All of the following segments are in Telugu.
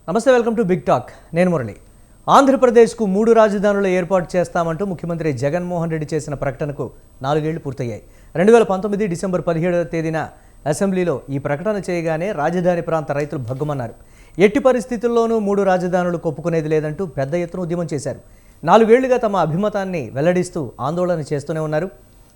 నమస్తే, వెల్కమ్ టు బిగ్ టాక్. నేను మురళి. ఆంధ్రప్రదేశ్కు 3 రాజధానుల ఏర్పాటు చేస్తామంటూ ముఖ్యమంత్రి జగన్మోహన్ రెడ్డి చేసిన ప్రకటనకు 4 ఏళ్లు పూర్తయ్యాయి. 2019 డిసెంబర్ 17వ తేదీన అసెంబ్లీలో ఈ ప్రకటన చేయగానే రాజధాని ప్రాంత రైతులు భగ్గుమన్నారు. ఎట్టి పరిస్థితుల్లోనూ 3 రాజధానులు కొప్పుకునేది లేదంటూ పెద్ద ఎత్తున ఉద్యమం చేశారు. 4 ఏళ్లుగా తమ అభిమతాన్ని వెల్లడిస్తూ ఆందోళన చేస్తూనే ఉన్నారు.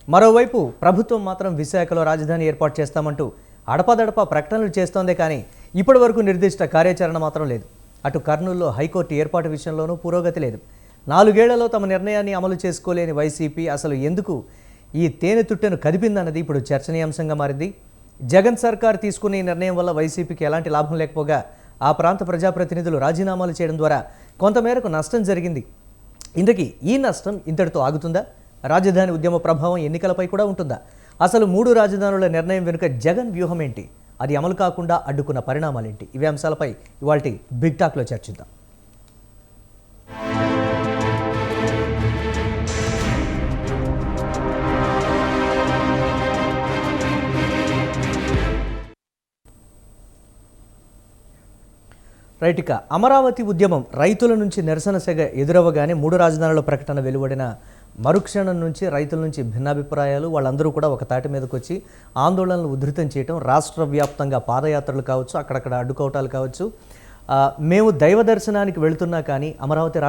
మరోవైపు ప్రభుత్వం మాత్రం విశాఖలో రాజధాని ఏర్పాటు చేస్తామంటూ అడపాదడపా ప్రకటనలు చేస్తోందే కానీ ఇప్పటి వరకు నిర్దిష్ట కార్యాచరణ మాత్రం లేదు. అటు కర్నూలులో హైకోర్టు ఏర్పాటు విషయంలోనూ పురోగతి లేదు. 4 ఏళ్లలో తమ నిర్ణయాన్ని అమలు చేసుకోలేని వైసీపీ అసలు ఎందుకు ఈ తేనె తుట్టెను కదిపిందన్నది ఇప్పుడు చర్చనీయాంశంగా మారింది. జగన్ సర్కార్ తీసుకునే ఈ నిర్ణయం వల్ల వైసీపీకి ఎలాంటి లాభం లేకపోగా ఆ ప్రాంత ప్రజాప్రతినిధులు రాజీనామాలు చేయడం ద్వారా కొంతమేరకు నష్టం జరిగింది. ఇందుకీ ఈ నష్టం ఇంతటితో ఆగుతుందా? రాజధాని ఉద్యమ ప్రభావం ఎన్నికలపై కూడా ఉంటుందా? అసలు 3 రాజధానుల నిర్ణయం వెనుక జగన్ వ్యూహం ఏంటి? అది అమలు కాకుండా అడ్డుకున్న పరిణామాలేంటి? ఇవే అంశాలపై ఇవాల్టి బిగ్ టాక్లో చర్చిద్దాం. రైట్, ఇక అమరావతి ఉద్యమం రైతుల నుంచి నిరసన సెగ ఎదురవ్వగానే 3 రాజధానుల ప్రకటన వెలువడిన మరుక్షణం నుంచి రైతుల నుంచి భిన్నాభిప్రాయాలు, వాళ్ళందరూ కూడా ఒక తాటి మీదకి వచ్చి ఆందోళనలు ఉధృతం చేయటం, రాష్ట్ర వ్యాప్తంగా పాదయాత్రలు కావచ్చు, అక్కడక్కడ అడ్డుకోవటాలు కావచ్చు. మేము దైవ దర్శనానికి వెళుతున్నా కానీ అమరావతి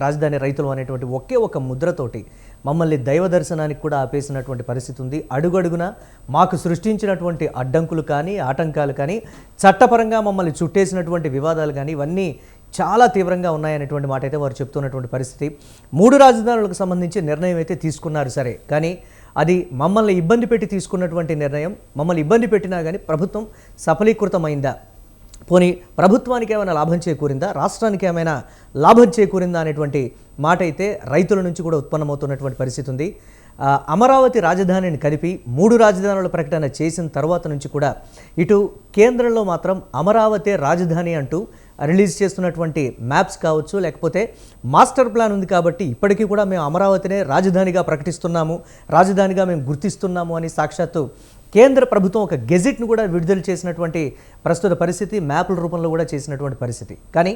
రాజధాని రైతులు అనేటువంటి ఒకే ఒక ముద్రతోటి మమ్మల్ని దైవ దర్శనానికి కూడా ఆపేసినటువంటి పరిస్థితి ఉంది. అడుగడుగున మాకు సృష్టించినటువంటి అడ్డంకులు కానీ ఆటంకాలు కానీ చట్టపరంగా మమ్మల్ని చుట్టేసినటువంటి వివాదాలు కానీ ఇవన్నీ చాలా తీవ్రంగా ఉన్నాయనేటువంటి మాట అయితే వారు చెప్తున్నటువంటి పరిస్థితి. 3 రాజధానులకు సంబంధించి నిర్ణయం అయితే తీసుకున్నారు సరే, కానీ అది మమ్మల్ని ఇబ్బంది పెట్టి తీసుకున్నటువంటి నిర్ణయం. మమ్మల్ని ఇబ్బంది పెట్టినా కానీ ప్రభుత్వం సఫలీకృతమైందా? పోనీ ప్రభుత్వానికి ఏమైనా లాభం చేకూరిందా? రాష్ట్రానికి ఏమైనా లాభం చేకూరిందా అనేటువంటి మాట అయితే రైతుల నుంచి కూడా ఉత్పన్నమవుతున్నటువంటి పరిస్థితి ఉంది. అమరావతి రాజధానిని కలిపి 3 రాజధానుల ప్రకటన చేసిన తర్వాత నుంచి కూడా ఇటు కేంద్రంలో మాత్రం అమరావతి రాజధాని అంటూ రిలీజ్ చేస్తున్నటువంటి మ్యాప్స్ కావచ్చు, లేకపోతే మాస్టర్ ప్లాన్ ఉంది కాబట్టి ఇప్పటికీ కూడా మేము అమరావతినే రాజధానిగా ప్రకటిస్తున్నాము, రాజధానిగా మేము గుర్తిస్తున్నాము అని సాక్షాత్తు కేంద్ర ప్రభుత్వం ఒక గెజిట్ను కూడా విడుదల చేసినటువంటి ప్రస్తుత పరిస్థితి, మ్యాప్ల రూపంలో కూడా చేసినటువంటి పరిస్థితి. కానీ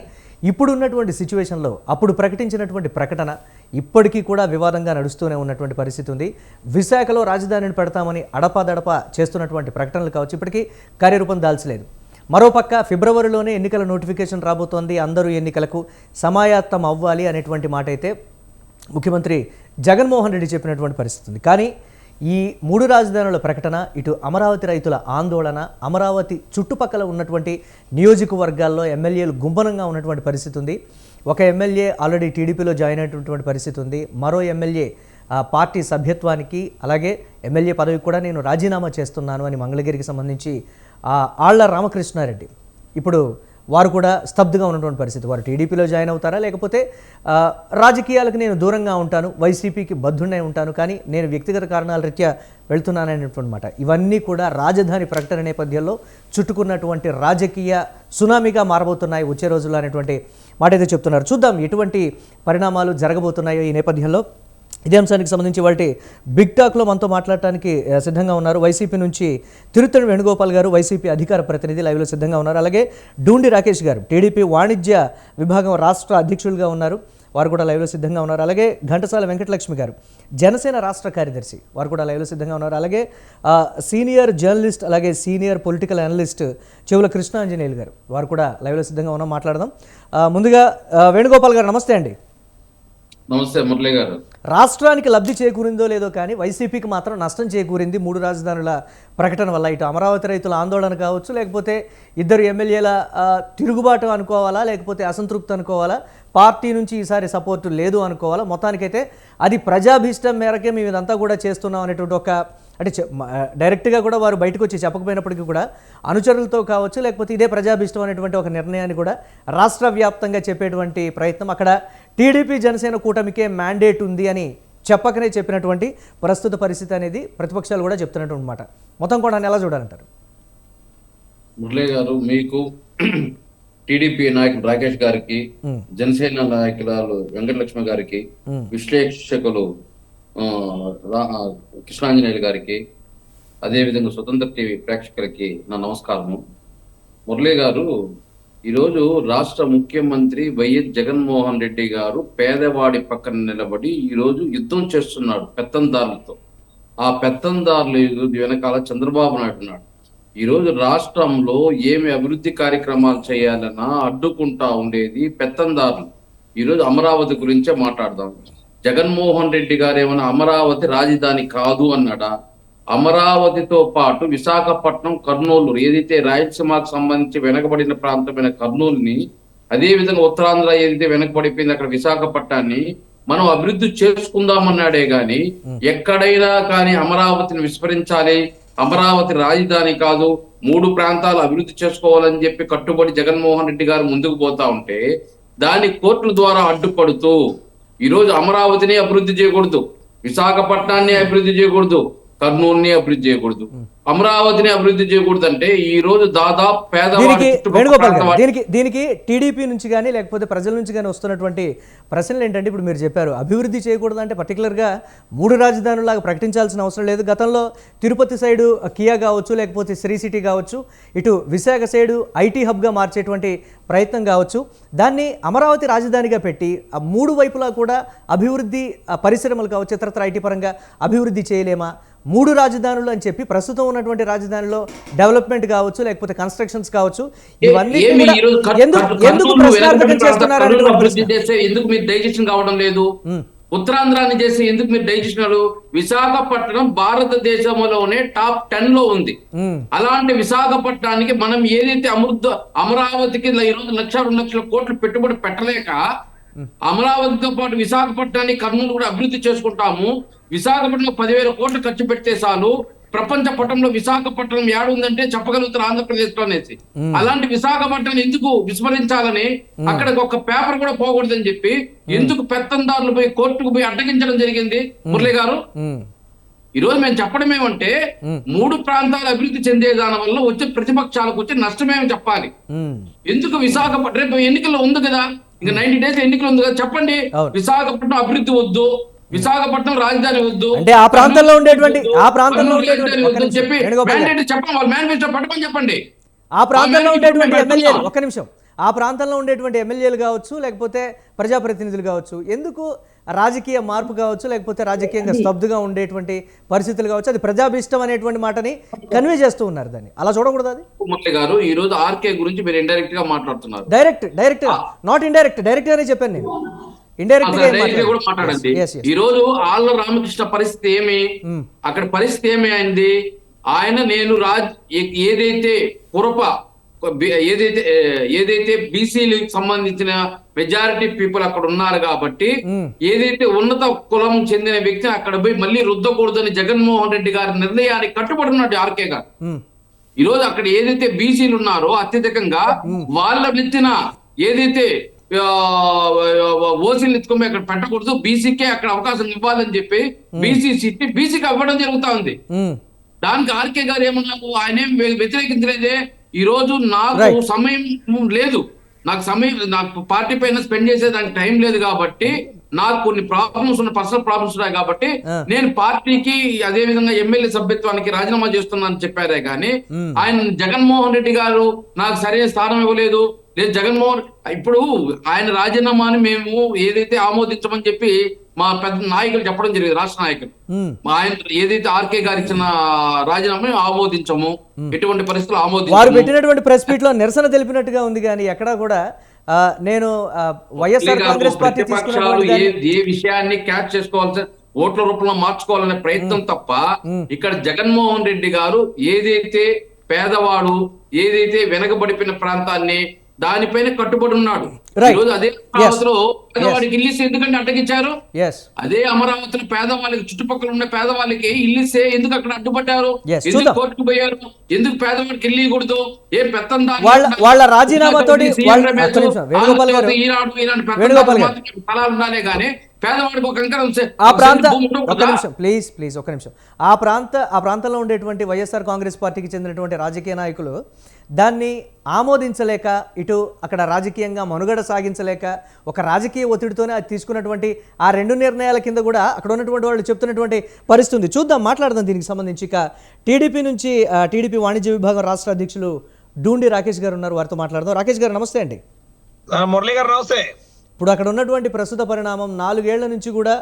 ఇప్పుడు ఉన్నటువంటి సిచ్యువేషన్లో అప్పుడు ప్రకటించినటువంటి ప్రకటన ఇప్పటికీ కూడా వివాదంగా నడుస్తూనే ఉన్నటువంటి పరిస్థితి ఉంది. విశాఖలో రాజధానిని పెడతామని అడపాదడపా చేస్తున్నటువంటి ప్రకటనలు కావచ్చు, ఇప్పటికీ కార్యరూపం దాల్చలేదు. మరోపక్క ఫిబ్రవరిలోనే ఎన్నికల నోటిఫికేషన్ రాబోతోంది, అందరూ ఎన్నికలకు సమాయత్తం అవ్వాలి అనేటువంటి మాట అయితే ముఖ్యమంత్రి జగన్మోహన్ రెడ్డి చెప్పినటువంటి పరిస్థితి ఉంది. కానీ ఈ 3 రాజధానుల ప్రకటన, ఇటు అమరావతి రైతుల ఆందోళన, అమరావతి చుట్టుపక్కల ఉన్నటువంటి నియోజకవర్గాల్లో ఎమ్మెల్యేలు గుంభనంగా ఉన్నటువంటి పరిస్థితి ఉంది. ఒక ఎమ్మెల్యే ఆల్రెడీ టీడీపీలో జాయిన్ అయినటువంటి పరిస్థితి ఉంది. మరో ఎమ్మెల్యే పార్టీ సభ్యత్వానికి అలాగే ఎమ్మెల్యే పదవికి కూడా నేను రాజీనామా చేస్తున్నాను అని మంగళగిరికి సంబంధించి ఆళ్ల రామకృష్ణారెడ్డి ఇప్పుడు వారు కూడా స్తబ్దుగా ఉన్నటువంటి పరిస్థితి. వారు టీడీపీలో జాయిన్ అవుతారా, లేకపోతే రాజకీయాలకు నేను దూరంగా ఉంటాను, వైసీపీకి బద్ధుండై ఉంటాను, కానీ నేను వ్యక్తిగత కారణాల రీత్యా వెళ్తున్నాననేటువంటి మాట. ఇవన్నీ కూడా రాజధాని ప్రకటన నేపథ్యంలో చుట్టుకున్నటువంటి రాజకీయ సునామీగా మారబోతున్నాయి వచ్చే రోజుల్లో అనేటువంటి మాట అయితే చెప్తున్నారు. చూద్దాం ఎటువంటి పరిణామాలు జరగబోతున్నాయో ఈ నేపథ్యంలో. ఇదే అంశానికి సంబంధించి వాటి బిగ్ టాక్లో మనతో మాట్లాడటానికి సిద్ధంగా ఉన్నారు వైసీపీ నుంచి తిరుత్తణి వేణుగోపాల్ గారు, వైసీపీ అధికార ప్రతినిధి లైవ్లో సిద్ధంగా ఉన్నారు. అలాగే డూండి రాకేష్ గారు, టీడీపీ వాణిజ్య విభాగం రాష్ట్ర అధ్యక్షులుగా ఉన్నారు, వారు కూడా లైవ్లో సిద్ధంగా ఉన్నారు. అలాగే ఘంటసాల వెంకటలక్ష్మి గారు, జనసేన రాష్ట్ర కార్యదర్శి, వారు కూడా లైవ్లో సిద్ధంగా ఉన్నారు. అలాగే సీనియర్ జర్నలిస్ట్ అలాగే సీనియర్ పొలిటికల్ అనలిస్ట్ చెవుల కృష్ణాంజనేయులు గారు, వారు కూడా లైవ్లో సిద్ధంగా ఉన్నాం, మాట్లాడదాం. ముందుగా వేణుగోపాల్ గారు నమస్తే అండి. నమస్తే మురళి గారు. రాష్ట్రానికి లబ్ధి చేకూరిందో లేదో కానీ వైసీపీకి మాత్రం నష్టం చేకూరింది 3 రాజధానుల ప్రకటన వల్ల. ఇటు అమరావతి రైతుల ఆందోళన కావచ్చు, లేకపోతే ఇద్దరు ఎమ్మెల్యేల తిరుగుబాటు అనుకోవాలా, లేకపోతే అసంతృప్తి అనుకోవాలా, పార్టీ నుంచి ఈసారి సపోర్టు లేదు అనుకోవాలా, మొత్తానికైతే అది ప్రజాభీష్టం మేరకే మేము ఇదంతా కూడా చేస్తున్నాం అనేటువంటి ఒక అంటే డైరెక్ట్గా కూడా వారు బయటకు వచ్చి చెప్పకపోయినప్పటికీ కూడా అనుచరులతో కావచ్చు, లేకపోతే ఇదే ప్రజాభీష్టం అనేటువంటి ఒక నిర్ణయాన్ని కూడా రాష్ట్ర వ్యాప్తంగా చెప్పేటువంటి ప్రయత్నం, అక్కడ టీడీపీ జనసేన కూటమికే మ్యాండేట్ ఉంది అని చెప్పకనే చెప్పినటువంటి ప్రస్తుత పరిస్థితి అనేది ప్రతిపక్షాలు కూడా చెప్తున్నటువంటి మాట. మొత్తం కూడా ఎలా చూడాలంటారు? మురళి గారు, మీకు టీడీపీ నాయకులు రాకేష్ గారికి, జనసేన నాయకురాలు వెంకటలక్ష్మి గారికి, విశ్లేషకులు కృష్ణాంజనేయులు గారికి, అదేవిధంగా స్వతంత్ర టీవీ ప్రేక్షకులకి నా నమస్కారము. మురళి గారు, ఈరోజు రాష్ట్ర ముఖ్యమంత్రి వైఎస్ జగన్మోహన్ రెడ్డి గారు పేదవాడి పక్కన నిలబడి ఈరోజు యుద్ధం చేస్తున్నాడు పెత్తందారులతో. ఆ పెత్తందారులు వెనకాల చంద్రబాబు నాయుడు ఉన్నాడు. ఈరోజు రాష్ట్రంలో ఏమి అభివృద్ధి కార్యక్రమాలు చేయాలన్నా అడ్డుకుంటా ఉండేది పెత్తందారులు. ఈరోజు అమరావతి గురించే మాట్లాడదాం. జగన్మోహన్ రెడ్డి గారు ఏమైనా అమరావతి రాజధాని కాదు అన్నాడా? అమరావతితో పాటు విశాఖపట్నం, కర్నూలు, ఏదైతే రాయలసీమకు సంబంధించి వెనకబడిన ప్రాంతమైన కర్నూలుని, అదే విధంగా ఉత్తరాంధ్ర ఏదైతే వెనకబడిపోయింది అక్కడ విశాఖపట్నాన్ని మనం అభివృద్ధి చేసుకుందామన్నాడే గాని ఎక్కడైనా కానీ అమరావతిని విస్మరించాలి, అమరావతి రాజధాని కాదు, 3 ప్రాంతాలు అభివృద్ధి చేసుకోవాలని చెప్పి కట్టుబడి జగన్మోహన్ రెడ్డి గారు ముందుకు పోతా ఉంటే దాన్ని కోర్టుల ద్వారా అడ్డుపడుతూ ఈరోజు అమరావతిని అభివృద్ధి చేయకూడదు, విశాఖపట్నాన్ని అభివృద్ధి చేయకూడదు, కర్నూలుని అభివృద్ధి చేయకూడదు, అమరావతిని అభివృద్ధి చేయకూడదు అంటే ఈ రోజు దాదాపు దీనికి టీడీపీ నుంచి కానీ లేకపోతే ప్రజల నుంచి కానీ వస్తున్నటువంటి ప్రశ్నలు ఏంటంటే, ఇప్పుడు మీరు చెప్పారు అభివృద్ధి చేయకూడదు అంటే పర్టికులర్గా 3 రాజధానులాగా ప్రకటించాల్సిన అవసరం లేదు. గతంలో తిరుపతి సైడు కియా కావచ్చు, లేకపోతే శ్రీ సిటీ కావచ్చు, ఇటు విశాఖ సైడు ఐటీ హబ్గా మార్చేటువంటి ప్రయత్నం కావచ్చు, దాన్ని అమరావతి రాజధానిగా పెట్టి ఆ 3 వైపులా కూడా అభివృద్ధి పరిశ్రమలు కావచ్చు, ఇతరత్ర ఐటీ పరంగా అభివృద్ధి చేయలేమా? 3 రాజధానులు అని చెప్పి ప్రస్తుతం ఉన్నటువంటి రాజధానిలో డెవలప్మెంట్ కావచ్చు, లేకపోతే కన్స్ట్రక్షన్స్ కావచ్చు, ఇవన్నీ ఎందుకు ప్రశ్నార్థకం చేస్తున్నారు? ఎందుకు మీరు డైజెషన్ కావడం లేదు? ఉత్తరాంధ్రాన్ని చేసి ఎందుకు మీరు డైజెషన్? విశాఖపట్నం భారతదేశంలోనే టాప్ 10 లో ఉంది. అలాంటి విశాఖపట్నానికి మనం ఏదైతే అమరావతికి ఈరోజు 1,00,000-2 లక్షల కోట్లు పెట్టుబడి పెట్టలేక అమరావతితో పాటు విశాఖపట్నాన్ని, కర్నూలు కూడా అభివృద్ధి చేసుకుంటాము. విశాఖపట్నం 10,000 కోట్లు ఖర్చు పెడితే చాలు, ప్రపంచ పటంలో విశాఖపట్నం ఏడుందంటే చెప్పగలుగుతారు ఆంధ్రప్రదేశ్ లో అనేసి. అలాంటి విశాఖపట్నం ఎందుకు విస్మరించాలని, అక్కడ ఒక పేపర్ కూడా పోకూడదని చెప్పి ఎందుకు పెత్తందారులు పోయి కోర్టుకు పోయి అడ్డగించడం జరిగింది? మురళి గారు, ఈ రోజు మేము చెప్పడం ఏమంటే 3 ప్రాంతాలు అభివృద్ధి చెందే దాని వల్ల వచ్చే ప్రతిపక్షాలకు వచ్చే నష్టమేమి చెప్పాలి. ఎందుకు విశాఖపట్నం రేపు ఎన్నికల్లో ఉంది కదా, ఇంకా 90 డేస్ ఎన్నికలు ఉంది కదా, చెప్పండి. విశాఖపట్నం అభివృద్ధి వద్దు, విశాఖపట్నం రాజధాని వద్దు అంటే ఆ ప్రాంతంలో ఉండేటువంటి చెప్పి చెప్పండి, వాళ్ళ మేనిఫెస్టో పట్టుకొని చెప్పండి. ఆ ప్రాంతంలో ఉండేటువంటి ఎమ్మెల్యేలు, ఒక్క నిమిషం, ఆ ప్రాంతంలో ఉండేటువంటి ఎమ్మెల్యేలు కావచ్చు, లేకపోతే ప్రజాప్రతినిధులు కావచ్చు, ఎందుకు రాజకీయ మార్పు కావచ్చు, లేకపోతే రాజకీయంగా స్తబ్దుగా ఉండేటువంటి పరిస్థితులు కావచ్చు, అది ప్రజాభిష్టం అనేటువంటి మాటని కన్వే చేస్తూ ఉన్నారు. దాన్ని అలా చూడకూడదు. అది మురళి గారు, ఈ రోజు ఆర్కే గురించి మీరు ఇండైరెక్ట్ గా మాట్లాడుతున్నారు. డైరెక్ట్ నాట్ ఇండైరెక్ట్, డైరెక్ట్ గానే చెప్పాను నేను. ఇండైరెక్ట్ కూడా మాట్లాడండి. ఈ రోజు ఆళ్ళ రామకృష్ణ పరిస్థితి ఏమి, అక్కడ పరిస్థితి ఏమి అయింది? నేను ఏదైతే ఏదైతే బీసీలకు సంబంధించిన మెజారిటీ పీపుల్ అక్కడ ఉన్నారు కాబట్టి ఏదైతే ఉన్నత కులం చెందిన వ్యక్తిని అక్కడ పోయి మళ్ళీ రుద్దకూడదని జగన్మోహన్ రెడ్డి గారి నిర్ణయానికి కట్టుబడి ఉన్నాడు ఆర్కే గారు. ఈ రోజు అక్కడ ఏదైతే బీసీలు ఉన్నారో అత్యధికంగా వాళ్ళ నెత్తిన ఏదైతే ఓసీలు ఎత్తుకొని అక్కడ పెట్టకూడదు, బీసీకే అక్కడ అవకాశం ఇవ్వాలని చెప్పి బీసీ సీట్ బీసీకి ఇవ్వడం జరుగుతా ఉంది. దానికి ఆర్కే గారు ఏమన్నారు? ఆయన ఏం వ్యతిరేకించలేదే. ఈ రోజు నాకు సమయం లేదు, నాకు పార్టీ పైన స్పెండ్ చేసే దానికి టైం లేదు కాబట్టి, నాకు కొన్ని ప్రాబ్లమ్స్ ఉన్నాయి, పర్సనల్ ప్రాబ్లమ్స్ ఉన్నాయి కాబట్టి నేను పార్టీకి అదే విధంగా ఎమ్మెల్యే సభ్యత్వానికి రాజీనామా చేస్తున్నానని చెప్పారే గానీ ఆయన జగన్మోహన్ రెడ్డి గారు నాకు సరైన స్థానం ఇవ్వలేదు. లేదు జగన్మోహన్ ఇప్పుడు ఆయన రాజీనామాని మేము ఏదైతే ఆమోదించమని చెప్పి మా పెద్ద నాయకులు చెప్పడం జరిగింది, రాష్ట్ర నాయకులు. ఆయన ఏదైతే ఆర్కే గారు ఇచ్చిన రాజీనామా ఆమోదించము, ఎటువంటి పరిస్థితులు ఆమోదించము. వారు పెట్టినటువంటి ప్రెస్ మీట్ లో నిరసన తెలిపినట్టుగా ఉంది, కానీ ఎక్కడా కూడా నేను వైఎస్ఆర్ కాంగ్రెస్ పార్టీ ఏ విషయాన్ని క్యాచ్ చేసుకోవాల్సిన ఓట్ల రూపంలో మార్చుకోవాలనే ప్రయత్నం తప్ప ఇక్కడ జగన్మోహన్ రెడ్డి గారు ఏదైతే పేదవాడు, ఏదైతే వెనకబడిపోయిన ప్రాంతాన్ని దానిపైన కట్టుబడి ఉన్నాడు. ఈరోజు అదే అమరావతిలో పేదవాడికి ఇల్లు ఎందుకంటే అడ్డగించారు? అదే అమరావతిలో పేదవాళ్ళకి, చుట్టుపక్కల ఉన్న పేదవాళ్ళకి ఇల్లు ఎందుకు అక్కడ అడ్డుపడ్డారు? ఎందుకు కోర్టుకు పోయారు? ఎందుకు పేదవాడికి ఇల్లు ఇవ్వకూడదు? ఏ పెత్తందారు వాళ్ళ రాజీనామాతో ఈనాడు స్థలాలు ఉండాలే గానీ పేదవాడికి ఒక ఆ ప్రాంతంలో ఉండేటువంటి వైఎస్ఆర్ కాంగ్రెస్ పార్టీకి చెందినటువంటి రాజకీయ నాయకులు దాన్ని ఆమోదించలేక, ఇటు అక్కడ రాజకీయంగా మనుగడ సాగించలేక, ఒక రాజకీయ ఒత్తిడితోనే అది తీసుకున్నటువంటి ఆ 2 నిర్ణయాల కింద కూడా అక్కడ ఉన్నటువంటి వాళ్ళు చెప్తున్నటువంటి పరిస్థితి చూద్దాం, మాట్లాడదాం దీనికి సంబంధించి. ఇక టీడీపీ నుంచి టీడీపీ వాణిజ్య విభాగం రాష్ట్ర అధ్యక్షులు డూండి రాకేష్ గారు ఉన్నారు, వారితో మాట్లాడదాం. రాకేష్ గారు నమస్తే అండి. మురళి గారు నమస్తే. ఇప్పుడు అక్కడ ఉన్నటువంటి ప్రస్తుత పరిణామం 4 ఏళ్ల నుంచి కూడా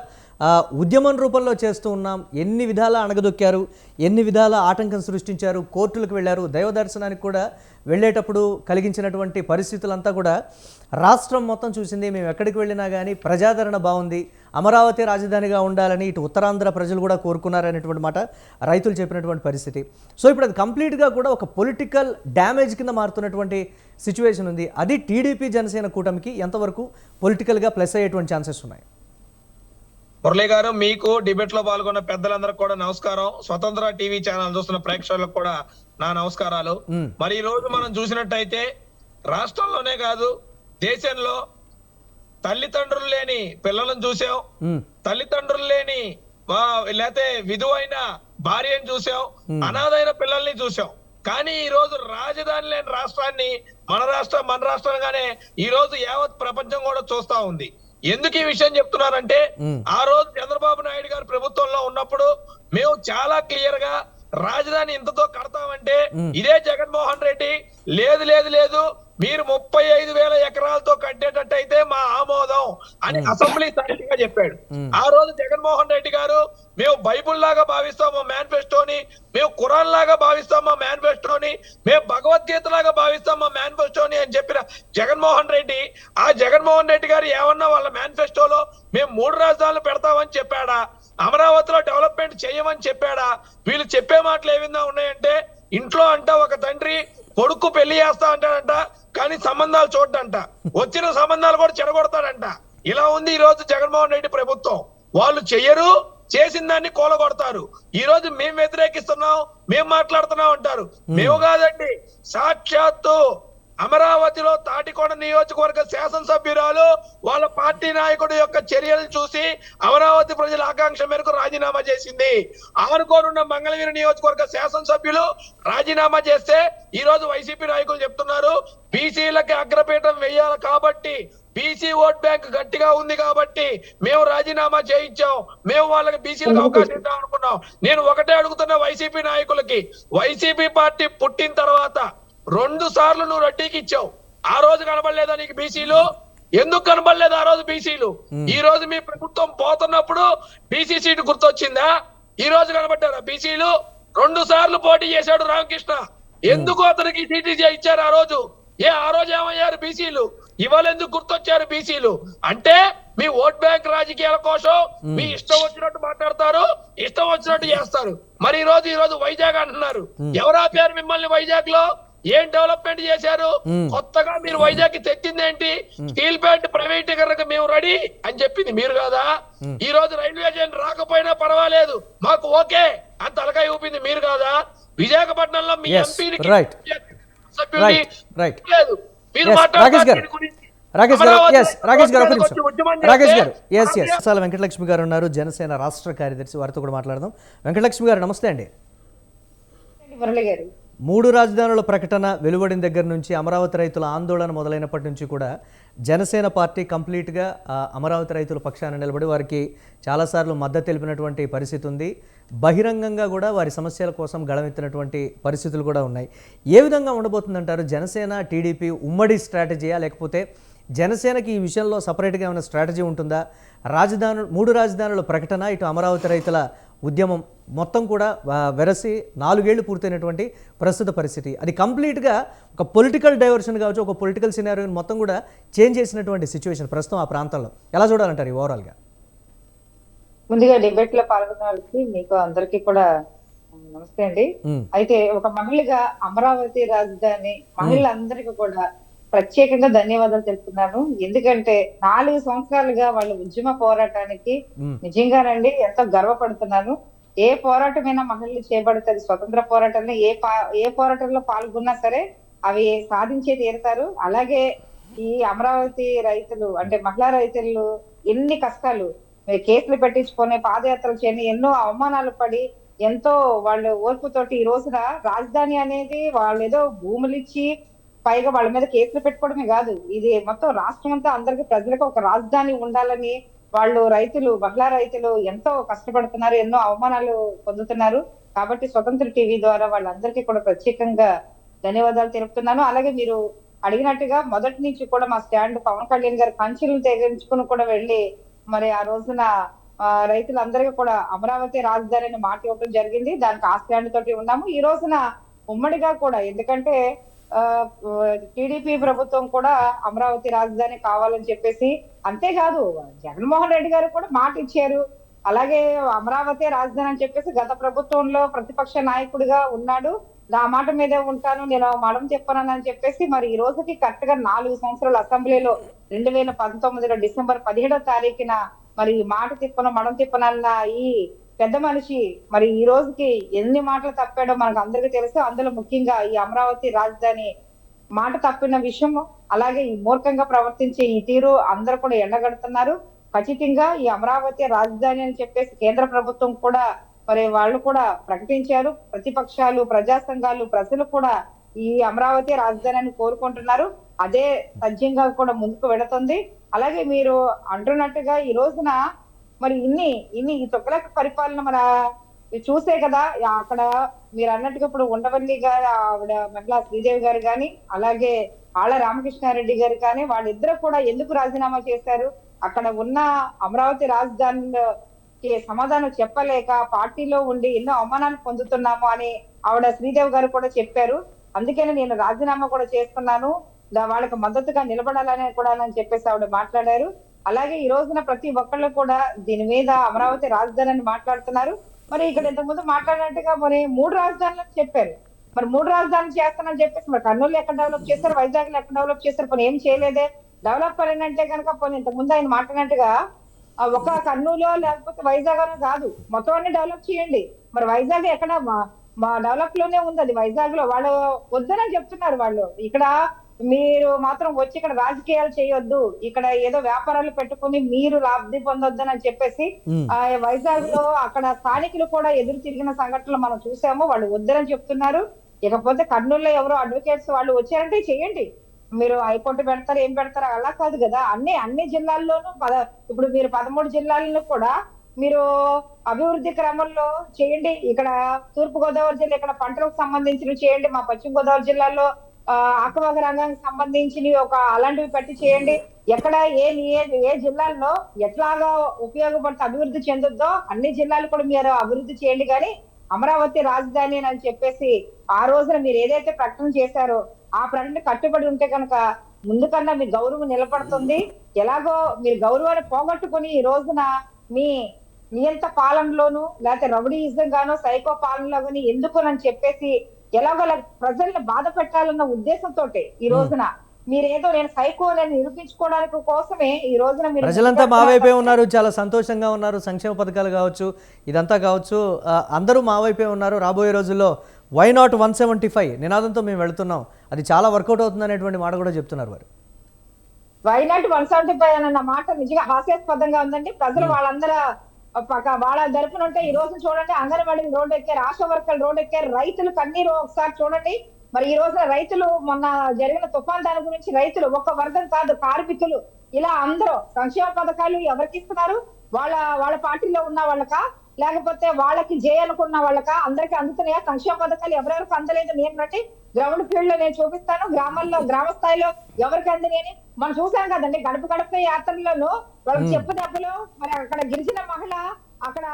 ఉద్యమం రూపంలో చేస్తూ ఉన్నాం. ఎన్ని విధాల అణగదొక్కారు, ఎన్ని విధాల ఆటంకం సృష్టించారు, కోర్టులకు వెళ్ళారు, దైవ దర్శనానికి కూడా వెళ్ళేటప్పుడు కలిగించినటువంటి పరిస్థితులంతా కూడా రాష్ట్రం మొత్తం చూసింది. మేము ఎక్కడికి వెళ్ళినా కానీ ప్రజాదరణ బాగుంది, అమరావతి రాజధానిగా ఉండాలని ఇటు ఉత్తరాంధ్ర ప్రజలు కూడా కోరుకున్నారనేటువంటి మాట రైతులు చెప్పినటువంటి పరిస్థితి. సో ఇప్పుడు అది కంప్లీట్గా కూడా ఒక పొలిటికల్ డ్యామేజ్ కింద మారుతున్నటువంటి సిచ్యువేషన్ ఉంది. అది టీడీపీ జనసేన కూటమికి ఎంతవరకు పొలిటికల్గా ప్లస్ అయ్యేటువంటి ఛాన్సెస్ ఉన్నాయి? మురళి గారు, మీకు డిబేట్ లో పాల్గొన్న పెద్దలందరికీ కూడా నమస్కారం. స్వతంత్ర టీవీ ఛానల్ చూస్తున్న ప్రేక్షకులకు కూడా నా నమస్కారాలు. మరి ఈ రోజు మనం చూసినట్టయితే రాష్ట్రంలోనే కాదు దేశంలో తల్లిదండ్రులు లేని పిల్లలను చూసాం, తల్లిదండ్రులు లేని లేకపోతే విధువైన భార్యను చూసాం, అనాథైన పిల్లల్ని చూసాం. కానీ ఈ రోజు రాజధాని లేని రాష్ట్రాన్ని మన రాష్ట్రంగానే ఈ రోజు యావత్ ప్రపంచం కూడా చూస్తా ఉంది. ఎందుకు ఈ విషయం చెప్తున్నానంటే, ఆ రోజు చంద్రబాబు నాయుడు గారు ప్రభుత్వంలో ఉన్నప్పుడు మేము చాలా క్లియర్ గా రాజధాని ఇంతతో కడతామంటే ఇదే జగన్మోహన్ రెడ్డి లేదు లేదు లేదు మీరు 35,000 ఎకరాలతో కట్టేటట్టయితే మా ఆమోదం అని అసెంబ్లీ సాక్షిగా చెప్పాడు. ఆ రోజు జగన్మోహన్ రెడ్డి గారు మేము బైబుల్ లాగా భావిస్తాం మా మేనిఫెస్టోని, మేము ఖురాన్ లాగా భావిస్తాం మా మేనిఫెస్టోని, మేము భగవద్గీత లాగా భావిస్తాం మా మేనిఫెస్టోని అని చెప్పిన జగన్మోహన్ రెడ్డి, ఆ జగన్మోహన్ రెడ్డి గారు ఏమన్నా వాళ్ళ మేనిఫెస్టోలో మేము 3 రాజధానులు పెడతామని చెప్పాడా, అమరావతిలో డెవలప్మెంట్ చేయమని చెప్పాడా? వీళ్ళు చెప్పే మాటలు ఏ విధంగా ఉన్నాయంటే, ఇంట్లో అంట ఒక తండ్రి కొడుకు పెళ్లి చేస్తా అంటాడంట, కానీ సంబంధాలు చూడంట, వచ్చిన సంబంధాలు కూడా చెడగొడతాడంట. ఇలా ఉంది ఈ రోజు జగన్మోహన్ రెడ్డి ప్రభుత్వం. వాళ్ళు చెయ్యరు, చేసిన దాన్ని కూలగొడతారు. ఈ రోజు మేము వ్యతిరేకిస్తున్నాం, మేము మాట్లాడుతున్నాం అంటారు. మేము కాదండి, సాక్షాత్తు అమరావతిలో తాటికొండ నియోజకవర్గ శాసనసభ్యురాలు వాళ్ళ పార్టీ నాయకుడి యొక్క చర్యలను చూసి అమరావతి ప్రజల ఆకాంక్ష మేరకు రాజీనామా చేసింది. ఆనుకోనున్న మంగళగిరి నియోజకవర్గ శాసనసభ్యులు రాజీనామా చేస్తే ఈ రోజు వైసీపీ నాయకులు చెప్తున్నారు బీసీలకి అగ్రపీఠం వేయాలి కాబట్టి, బీసీ ఓట్ బ్యాంక్ గట్టిగా ఉంది కాబట్టి మేము రాజీనామా చేయించాం, మేము వాళ్ళకి బీసీలకు అవకాశం ఇద్దాం అనుకున్నాం. నేను ఒకటే అడుగుతున్నా వైసీపీ నాయకులకి, వైసీపీ పార్టీ పుట్టిన తర్వాత 2 సార్లు నువ్వు రెడ్డికి ఇచ్చావు, ఆ రోజు కనబడలేదా నీకు బీసీలు? ఎందుకు కనబడలేదు ఆ రోజు బీసీలు? ఈ రోజు మీ ప్రభుత్వం పోతున్నప్పుడు బీసీ సీటు గుర్తొచ్చిందా? ఈ రోజు కనబడ్డారా బీసీలు? 2 సార్లు పోటీ చేశాడు రామకృష్ణ, ఎందుకు అతనికి సీటు ఇచ్చారు ఆ రోజు? ఆ రోజు ఏమయ్యారు బీసీలు? ఇవాళ ఎందుకు గుర్తొచ్చారు బీసీలు? అంటే మీ ఓట్ బ్యాంక్ రాజకీయాల కోసం మీ ఇష్టం వచ్చినట్టు మాట్లాడతారు, ఇష్టం వచ్చినట్టు చేస్తారు. మరి ఈ రోజు వైజాగ్ అంటున్నారు, ఎవరు ఆపారు మిమ్మల్ని వైజాగ్ లో? ఏం డెవలప్మెంట్ చేశారు? కొత్తగా మీరు వైజాగ్ కి తెచ్చింది ఏంటి? స్టీల్ ప్లాంట్ ప్రైవేటీకరణకు మేము రెడీ అని చెప్పింది మీరు కాదా? ఈ రోజు రైల్వే జోన్ రాకపోయినా పర్వాలేదు మాకు ఓకే అని తలకాయ ఊపింది మీరు కాదా? విశాఖపట్నంలో మీ ఎంపీని వెంకటలక్ష్మి గారు ఉన్నారు, జనసేన రాష్ట్ర కార్యదర్శి, వారితో కూడా మాట్లాడదాం. వెంకటలక్ష్మి గారు నమస్తే అండి. 3 రాజధానుల ప్రకటన వెలువడిన దగ్గర నుంచి అమరావతి రైతుల ఆందోళన మొదలైనప్పటి నుంచి కూడా జనసేన పార్టీ కంప్లీట్గా అమరావతి రైతుల పక్షాన నిలబడి వారికి చాలాసార్లు మద్దతు తెలిపినటువంటి పరిస్థితి ఉంది. బహిరంగంగా కూడా వారి సమస్యల కోసం గళమెత్తినటువంటి పరిస్థితులు కూడా ఉన్నాయి. ఏ విధంగా ఉండబోతుందంటారు? జనసేన టీడీపీ ఉమ్మడి స్ట్రాటజీయా, లేకపోతే జనసేనకి ఈ విషయంలో సపరేట్గా ఏమైనా స్ట్రాటజీ ఉంటుందా? 3 రాజధానుల ప్రకటన, ఇటు అమరావతి రైతుల ఉద్యమం మొత్తం కూడా వెరసి 4 ఏళ్లు పూర్తయినటువంటి ప్రస్తుత పరిస్థితి, అది కంప్లీట్గా ఒక పొలిటికల్ డైవర్షన్ కావచ్చు, ఒక పొలిటికల్ సినారియోని మొత్తం కూడా చేంజ్ చేసినటువంటి సిచ్యువేషన్ ప్రస్తుతం ఆ ప్రాంతంలో. ఎలా చూడాలంటారు ఈ ఓవరాల్గా? ముందుగా డిబేట్ లో పాల్గొన్న వాళ్ళకి మీకు అందరికీ కూడా నమస్తే అండి. అయితే ఒక మహిళగా అమరావతి రాజధాని మహిళలందరికీ కూడా ప్రత్యేకంగా ధన్యవాదాలు తెలుపుతున్నాను. ఎందుకంటే 4 సంవత్సరాలుగా వాళ్ళ ఉద్యమ పోరాటానికి నిజంగానండి ఎంతో గర్వపడుతున్నాను. ఏ పోరాటమైనా మహిళలు చేపడతారు, స్వతంత్ర పోరాటంలో ఏ పోరాటంలో పాల్గొన్నా సరే అవి సాధించే తీరుతారు. అలాగే ఈ అమరావతి రైతులు అంటే మహిళా రైతులు ఎన్ని కష్టాలు, కేసులు పెట్టించుకొని పాదయాత్రలు చేయని ఎన్నో అవమానాలు పడి ఎంతో వాళ్ళు ఓర్పుతోటి ఈ రోజున రాజధాని అనేది వాళ్ళు ఏదో భూములు ఇచ్చి పైగా వాళ్ళ మీద కేసులు పెట్టుకోవడమే కాదు, ఇది మొత్తం రాష్ట్రం అంతా అందరికి ప్రజలకు ఒక రాజధాని ఉండాలని వాళ్ళు మహిళా రైతులు ఎంతో కష్టపడుతున్నారు, ఎన్నో అవమానాలు పొందుతున్నారు. కాబట్టి స్వతంత్ర టీవీ ద్వారా వాళ్ళందరికీ కూడా ప్రత్యేకంగా ధన్యవాదాలు తెలుపుతున్నాను. అలాగే మీరు అడిగినట్టుగా మొదటి నుంచి కూడా మా స్టాండ్ పవన్ కళ్యాణ్ గారి కంచెలు తెగించుకుని కూడా వెళ్ళి మరి ఆ రోజున రైతులందరికీ కూడా అమరావతి రాజధాని అని మాట ఇవ్వడం జరిగింది. దానికి ఆ స్టాండ్ తోటి ఉన్నాము. ఈ రోజున ఉమ్మడిగా కూడా ఎందుకంటే ఆ టీడీపీ ప్రభుత్వం కూడా అమరావతి రాజధాని కావాలని చెప్పేసి, అంతేకాదు జగన్మోహన్ రెడ్డి గారు కూడా మాట ఇచ్చారు. అలాగే అమరావతి రాజధాని అని చెప్పేసి గత ప్రభుత్వంలో ప్రతిపక్ష నాయకుడిగా ఉన్నాడు. నా మాట మీదే ఉంటాను, నేను మడం చెప్పనని చెప్పేసి మరి ఈ రోజుకి కరెక్ట్ గా 4 సంవత్సరాలు అసెంబ్లీలో 2019 డిసెంబర్ 17వ తారీఖున మరి మాట తిప్పను మడం తిప్పనన్న ఈ పెద్ద మనిషి మరి ఈ రోజుకి ఎన్ని మాటలు తప్పాడో మనకు అందరికీ తెలుసు. అందులో ముఖ్యంగా ఈ అమరావతి రాజధాని మాట తప్పిన విషయం, అలాగే ఈ మూర్ఖంగా ప్రవర్తించే ఈ తీరు అందరూ కూడా ఎండగడుతున్నారు. ఖచ్చితంగా ఈ అమరావతి రాజధాని అని చెప్పేసి కేంద్ర ప్రభుత్వం కూడా మరి వాళ్ళు కూడా ప్రకటించారు. ప్రతిపక్షాలు, ప్రజా సంఘాలు, ప్రజలు కూడా ఈ అమరావతి రాజధానిని కోరుకుంటున్నారు. అదే తథ్యంగా కూడా ముందుకు వెళుతుంది. అలాగే మీరు అంటున్నట్టుగా ఈ రోజున మరి ఇన్ని ఈ తొక్కలక పరిపాలన మన చూసే కదా అక్కడ మీరు అన్నట్టుగా ఇప్పుడు ఉండవల్లి గారు ఆవిడ మహిళా శ్రీదేవి గారు కానీ, అలాగే ఆళ్ళ రామకృష్ణారెడ్డి గారు కానీ వాళ్ళిద్దరూ కూడా ఎందుకు రాజీనామా చేశారు? అక్కడ ఉన్న అమరావతి రాజధానికి సమాధానం చెప్పలేక పార్టీలో ఉండి ఎన్నో అవమానాలు పొందుతున్నాము అని ఆవిడ శ్రీదేవి గారు కూడా చెప్పారు. అందుకని నేను రాజీనామా కూడా చేస్తున్నాను, వాళ్ళకి మద్దతుగా నిలబడాలని కూడా అని చెప్పేసి ఆవిడ మాట్లాడారు. అలాగే ఈ రోజున ప్రతి ఒక్కళ్ళు కూడా దీని మీద అమరావతి రాజధాని అని మాట్లాడుతున్నారు. మరి ఇక్కడ ఇంతకుముందు మాట్లాడినట్టుగా మరి 3 రాజధానులను చెప్పారు. మరి 3 రాజధానులు చేస్తానని చెప్పేసి మరి కర్నూలు ఎక్కడ డెవలప్ చేశారు, వైజాగ్ లో ఎక్కడ డెవలప్ చేశారు? పోనీ ఏం చేయలేదే. డెవలప్ అంటే కనుక పోనీ ఇంతకుముందు ఆయన మాట్లాడినట్టుగా ఒక కర్నూలు లేకపోతే వైజాగ్ అని కాదు, మొత్తం అన్ని డెవలప్ చేయండి. మరి వైజాగ్ ఎక్కడ మా డెవలప్ లోనే ఉంది. అది వైజాగ్ లో వాళ్ళు వద్దనని చెప్తున్నారు. వాళ్ళు ఇక్కడ మీరు మాత్రం వచ్చి ఇక్కడ రాజకీయాలు చేయొద్దు, ఇక్కడ ఏదో వ్యాపారాలు పెట్టుకుని మీరు లబ్ధి పొందొద్దని చెప్పేసి వైజాగ్ లో అక్కడ స్థానికులు కూడా ఎదురు తిరిగిన సంఘటనలు మనం చూసాము. వాళ్ళు వద్దరని చెప్తున్నారు. ఇకపోతే కర్నూలులో ఎవరో అడ్వకేట్స్ వాళ్ళు వచ్చారంటే చేయండి, మీరు హైకోర్టు పెడతారు ఏం పెడతారు అలా కాదు కదా. అన్ని జిల్లాల్లోనూ ఇప్పుడు మీరు 13 జిల్లాలను కూడా మీరు అభివృద్ధి క్రమంలో చేయండి. ఇక్కడ తూర్పు గోదావరి జిల్లా ఇక్కడ పంటలకు సంబంధించినవి చేయండి, మా పశ్చిమ గోదావరి జిల్లాలో ఆక్వాకల్చర్ రంగానికి సంబంధించినవి అలాంటివి పెట్టి చేయండి. ఎక్కడ ఏ జిల్లాల్లో ఎట్లాగా ఉపయోగపడితే అభివృద్ధి చెందుద్దో అన్ని జిల్లాలు కూడా మీరు అభివృద్ధి చేయండి. కానీ అమరావతి రాజధాని అని చెప్పేసి ఆ రోజున మీరు ఏదైతే ప్రకటన చేశారో ఆ ప్రకటన కట్టుబడి ఉంటే కనుక ముందు కన్నా మీ గౌరవం నిలబడుతుంది. ఎలాగో మీరు గౌరవాన్ని పోగొట్టుకుని ఈ రోజున మీ నియంత పాలనలోను లేకపోతే రౌడీయిజం గానో సైకో పాలనలో గాని ఎందుకు అని చెప్పేసి ఎలాగో ప్రజల్ని బాధ పెట్టాలన్న ఉద్దేశంతో ఈ రోజున మీరేదో నేను సైకో అని నిరూపించుకోవడానికి కోసమే ఈ రోజున మీరు ప్రజలంతా మా వైపే ఉన్నారు, చాలా సంతోషంగా ఉన్నారు, సంక్షేమ పథకాలు కావచ్చు ఇదంతా కావచ్చు అందరూ మా వైపే ఉన్నారు. రాబోయే రోజుల్లో వై నాట్ 175 నినాదంతో మేము వెళుతున్నాం, అది చాలా వర్కౌట్ అవుతుంది అనేటువంటి మాట కూడా చెప్తున్నారు వారు. వై నాట్ 175 అన్న మాట నిజంగా హాస్యాస్పదంగా ఉందండి. ప్రజలు వాళ్ళందరూ వాళ్ళ తరపున ఉంటే ఈ రోజు చూడండి అంగన్వాడీ రోడ్డు ఎక్కారు, ఆశా వర్కర్లు రోడ్డు ఎక్కారు, రైతులు కన్నీరు ఒకసారి చూడండి. మరి ఈ రోజు రైతులు మొన్న జరిగిన తుఫాన్ దాని గురించి రైతులు ఒక్క వర్గం కాదు కార్మికులు ఇలా అందరూ సంక్షేమ పథకాలు ఎవరికి ఇస్తున్నారు? వాళ్ళ పార్టీలో ఉన్న వాళ్ళకా లేకపోతే వాళ్ళకి అనుకున్న వాళ్ళకా అందరికి అందుతున్నాయా? సంక్షేమ పథకాలు ఎవరెవరికి అందలేదు నేను బట్టి గ్రౌండ్ ఫీల్డ్ లో నేను చూపిస్తాను. గ్రామ స్థాయిలో ఎవరికి అందినని మనం చూసాం కదండి. గడప యాత్రల్లోనూ వాళ్ళకి చెప్పు దెబ్బలు. మరి అక్కడ గిరిజన మహిళ అక్కడ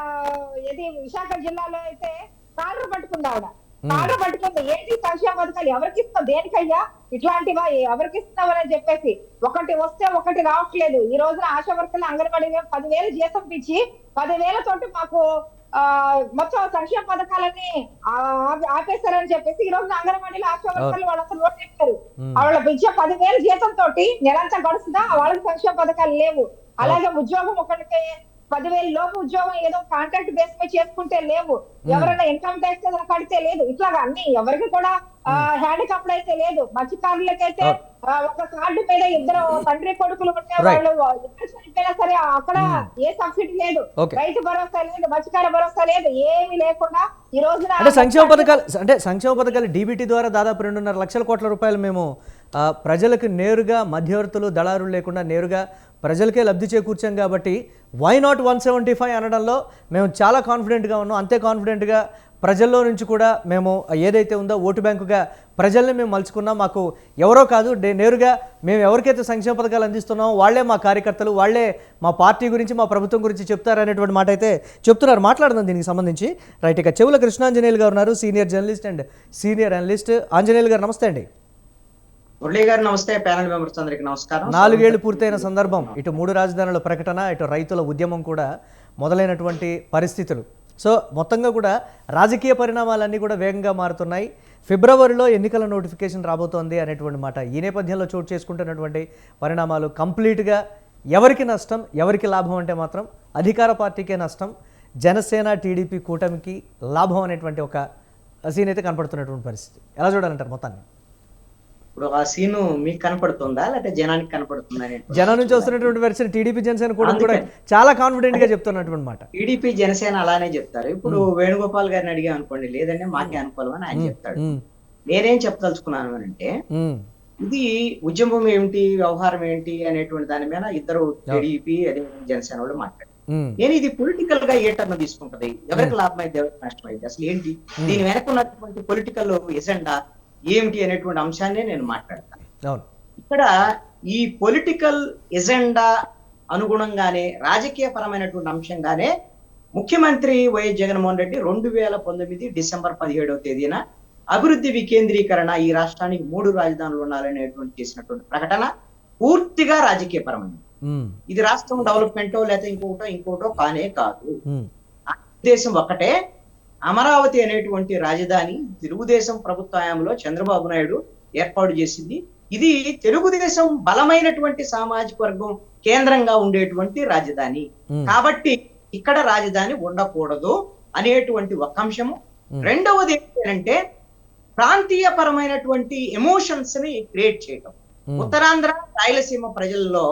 ఏది విశాఖ జిల్లాలో అయితే కాలర్ పట్టుకుంది ఆవిడ, కాలర్ పట్టుకుంది. ఏంటి సంక్షేమ పథకాలు ఎవరికి ఇస్తావు, దేనికయ్యా ఇట్లాంటివా ఎవరికి ఇస్తున్నావని చెప్పేసి ఒకటి వస్తే ఒకటి రావట్లేదు. ఈ రోజున ఆశా వర్కర్లు అంగన్వాడీ 10,000 జీతం ఇచ్చి 10,000 తోటి మాకు మొత్తం సంక్షేమ పథకాలన్నీ ఆపేశారని చెప్పేసి ఈ రోజున అంగన్వాడీలో ఆశా వర్కర్లు వాళ్ళంతా రోడ్డు ఎక్కారు. వాళ్ళకి ఇచ్చే 10,000 జీతం తోటి నెలంతా గడుస్తుందా? వాళ్ళకి సంక్షేమ పథకాలు లేవు. అలాగే ఉద్యోగం ఒకరికి 10,000 లోపు ఉద్యోగం ఏదో కాంట్రాక్ట్ బేస్ పై చేసుకుంటే లేవు, ఎవరైనా ఇన్కమ్ ట్యాక్స్ ఏదైనా కడితే లేదు. ఇట్లాగా అన్ని ఎవరికి కూడా హ్యాండికాప్లు అయితే లేదు. మత్స్యకారులకైతే ఒక కార్డు మీద ఇద్దరు తండ్రి కొడుకులు ఉంటే వాళ్ళు ఇద్దరు చనిపోయినా సరే అక్కడ ఏ సబ్సిడీ లేదు, రైతు భరోసా లేదు, మత్స్యకార భరోసా లేదు, ఏమీ లేకుండా ఈ రోజున సంక్షేమ పథకాలు డీబీటీ ద్వారా దాదాపు 2.5 లక్షల కోట్ల రూపాయలు మేము ప్రజలకు నేరుగా మధ్యవర్తులు దళారులు లేకుండా నేరుగా ప్రజలకే లబ్ధి చేకూర్చాం కాబట్టి వై నాట్ 175 అనడంలో మేము చాలా కాన్ఫిడెంట్గా ఉన్నాం. అంతే కాన్ఫిడెంట్గా ప్రజల్లో నుంచి కూడా మేము ఏదైతే ఉందో ఓటు బ్యాంకుగా ప్రజల్ని మేము మలుచుకున్నాం. మాకు ఎవరో కాదు, నేరుగా మేము ఎవరికైతే సంక్షేమ పథకాలు అందిస్తున్నామో వాళ్ళే మా కార్యకర్తలు, వాళ్ళే మా పార్టీ గురించి మా ప్రభుత్వం గురించి చెప్తారనేటువంటి మాట అయితే చెప్తున్నారు. మాట్లాడుతున్నాం దీనికి సంబంధించి. రైట్, ఇక చెవుల కృష్ణాంజనేయులు గారు ఉన్నారు, senior journalist and senior analyst. Anjaneyulu గారు నమస్తే అండి. మురళీ గారు నమస్తే. ప్యానల్ మెంబర్స్ అందరికి నమస్కారం. 4 ఏళ్లు పూర్తయిన సందర్భం, ఇటు 3 రాజధానుల ప్రకటన, ఇటు రైతుల ఉద్యమం కూడా మొదలైనటువంటి పరిస్థితులు. సో మొత్తంగా కూడా రాజకీయ పరిణామాలన్నీ కూడా వేగంగా మారుతున్నాయి. ఫిబ్రవరిలో ఎన్నికల నోటిఫికేషన్ రాబోతోంది అనేటువంటి మాట. ఈ నేపథ్యంలో చోటు చేసుకుంటున్నటువంటి పరిణామాలు కంప్లీట్గా ఎవరికి నష్టం, ఎవరికి లాభం అంటే మాత్రం అధికార పార్టీకే నష్టం, జనసేన టీడీపీ కూటమికి లాభం అనేటువంటి ఒక సీన్ అయితే కనపడుతున్నటువంటి పరిస్థితి. ఎలా చూడాలంటారు మొత్తాన్ని? ఇప్పుడు ఆ సీను మీకు కనపడుతుందా లేకపోతే జనానికి కనపడుతుందా? జనం నుంచి వస్తున్నటువంటి వెర్షన్ టీడీపీ జనసేన కూడా చాలా కాన్ఫిడెంట్ గా చెప్తున్నటువంటి మాట. టీడీపీ జనసేన అలానే చెప్తారు. ఇప్పుడు వేణుగోపాల్ గారిని అడిగా అనుకోండి, లేదంటే మాకే అనుకూలం అని ఆయన చెప్తాడు. నేనేం చెప్పదలుచుకున్నాను అని అంటే, ఇది ఉద్యమం ఏమిటి, వ్యవహారం ఏంటి అనేటువంటి దాని మీద ఇద్దరు టీడీపీ అదే జనసేన వాళ్ళు మాట్లాడారు. నేను ఇది పొలిటికల్ గా ఏ టర్న్ తీసుకుంటది, ఎవరికి లాభం అయితే ఎవరికి నష్టం అయితే, అసలు ఏంటి దీని వెనక ఉన్నటువంటి పొలిటికల్ ఎజెండా ఏమిటి అనేటువంటి అంశాన్ని నేను మాట్లాడతాను. ఇక్కడ ఈ పొలిటికల్ ఎజెండా అనుగుణంగానే రాజకీయ పరమైనటువంటి అంశంగానే ముఖ్యమంత్రి వైఎస్ జగన్మోహన్ రెడ్డి 2019 డిసెంబర్ 17వ తేదీన అభివృద్ధి వికేంద్రీకరణ, ఈ రాష్ట్రానికి 3 రాజధానులు ఉండాలనేటువంటి చేసినటువంటి ప్రకటన పూర్తిగా రాజకీయ పరమైనది. ఇది రాష్ట్రం డెవలప్మెంటో లేకపోతే ఇంకోటో కానే కాదు. ఉద్దేశం ఒక్కటే, అమరావతి అనేటువంటి రాజధాని తెలుగుదేశం ప్రభుత్వ హయాంలో చంద్రబాబు నాయుడు ఏర్పాటు చేసింది. ఇది తెలుగుదేశం బలమైనటువంటి సామాజిక వర్గం కేంద్రంగా ఉండేటువంటి రాజధాని కాబట్టి ఇక్కడ రాజధాని ఉండకూడదు అనేటువంటి ఒక అంశము. రెండవది ఏంటంటే ప్రాంతీయ పరమైనటువంటి ఎమోషన్స్ ని క్రియేట్ చేయడం. ఉత్తరాంధ్ర రాయలసీమ ప్రజల్లో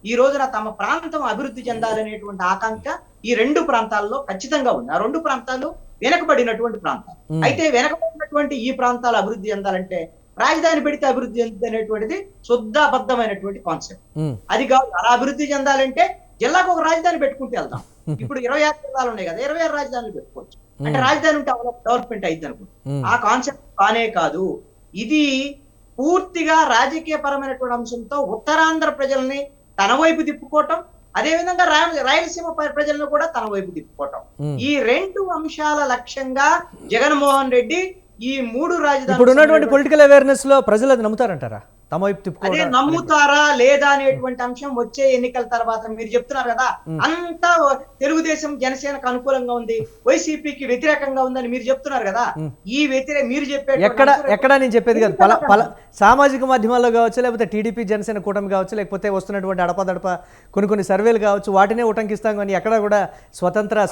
ఈ రోజున తమ ప్రాంతం అభివృద్ధి చెందాలనేటువంటి ఆకాంక్ష ఈ 2 ప్రాంతాల్లో ఖచ్చితంగా ఉంది. ఆ 2 ప్రాంతాలు వెనకబడినటువంటి ప్రాంతాలు. అయితే వెనకబడినటువంటి ఈ ప్రాంతాలు అభివృద్ధి చెందాలంటే రాజధాని పెడితే అభివృద్ధి చెందుతుంది అనేటువంటిది శుద్ధబద్ధమైనటువంటి కాన్సెప్ట్. అది కాదు. అలా అభివృద్ధి చెందాలంటే జిల్లాకు ఒక రాజధాని పెట్టుకుంటూ వెళ్దాం. ఇప్పుడు 26 జిల్లాలు ఉన్నాయి కదా, 26 రాజధానులు పెట్టుకోవచ్చు. అంటే రాజధాని ఉంటే డెవలప్మెంట్ అయింది అనుకో. ఆ కాన్సెప్ట్ కానే కాదు. ఇది పూర్తిగా రాజకీయ పరమైనటువంటి అంశంతో ఉత్తరాంధ్ర ప్రజల్ని తన వైపు తిప్పుకోవటం, అదే విధంగా రాయలసీమ ప్రజలను కూడా తన వైపు తిప్పుకోవటం, ఈ 2 అంశాల లక్ష్యంగా జగన్మోహన్ రెడ్డి ఈ 3 రాజధానులు. ఇప్పుడు ఉన్నటువంటి పొలిటికల్ అవేర్నెస్ లో ప్రజలు అది నమ్ముతారంటారా? తమ వైపు తిప్పుకోవడం నమ్ముతారా లేదా అనేటువంటి అంశం వచ్చే ఎన్నికల తర్వాత. మీరు చెప్తున్నారు కదా అంతా తెలుగుదేశం జనసేనకు అనుకూలంగా ఉంది, వైసీపీకి వ్యతిరేకంగా ఉందని మీరు చెప్తున్నారు కదా. ఈ మీరు చెప్పే ఎక్కడ నేను చెప్పేది కాదు. సామాజిక మాధ్యమాల్లో కావచ్చు, లేకపోతే టీడీపీ జనసేన కూటమి కావచ్చు, లేకపోతే వస్తున్నటువంటి అడపదడప కొన్ని సర్వేలు కావచ్చు, వాటినే ఉటంకిస్తాం కానీ ఎక్కడ కూడా స్వతంత్ర.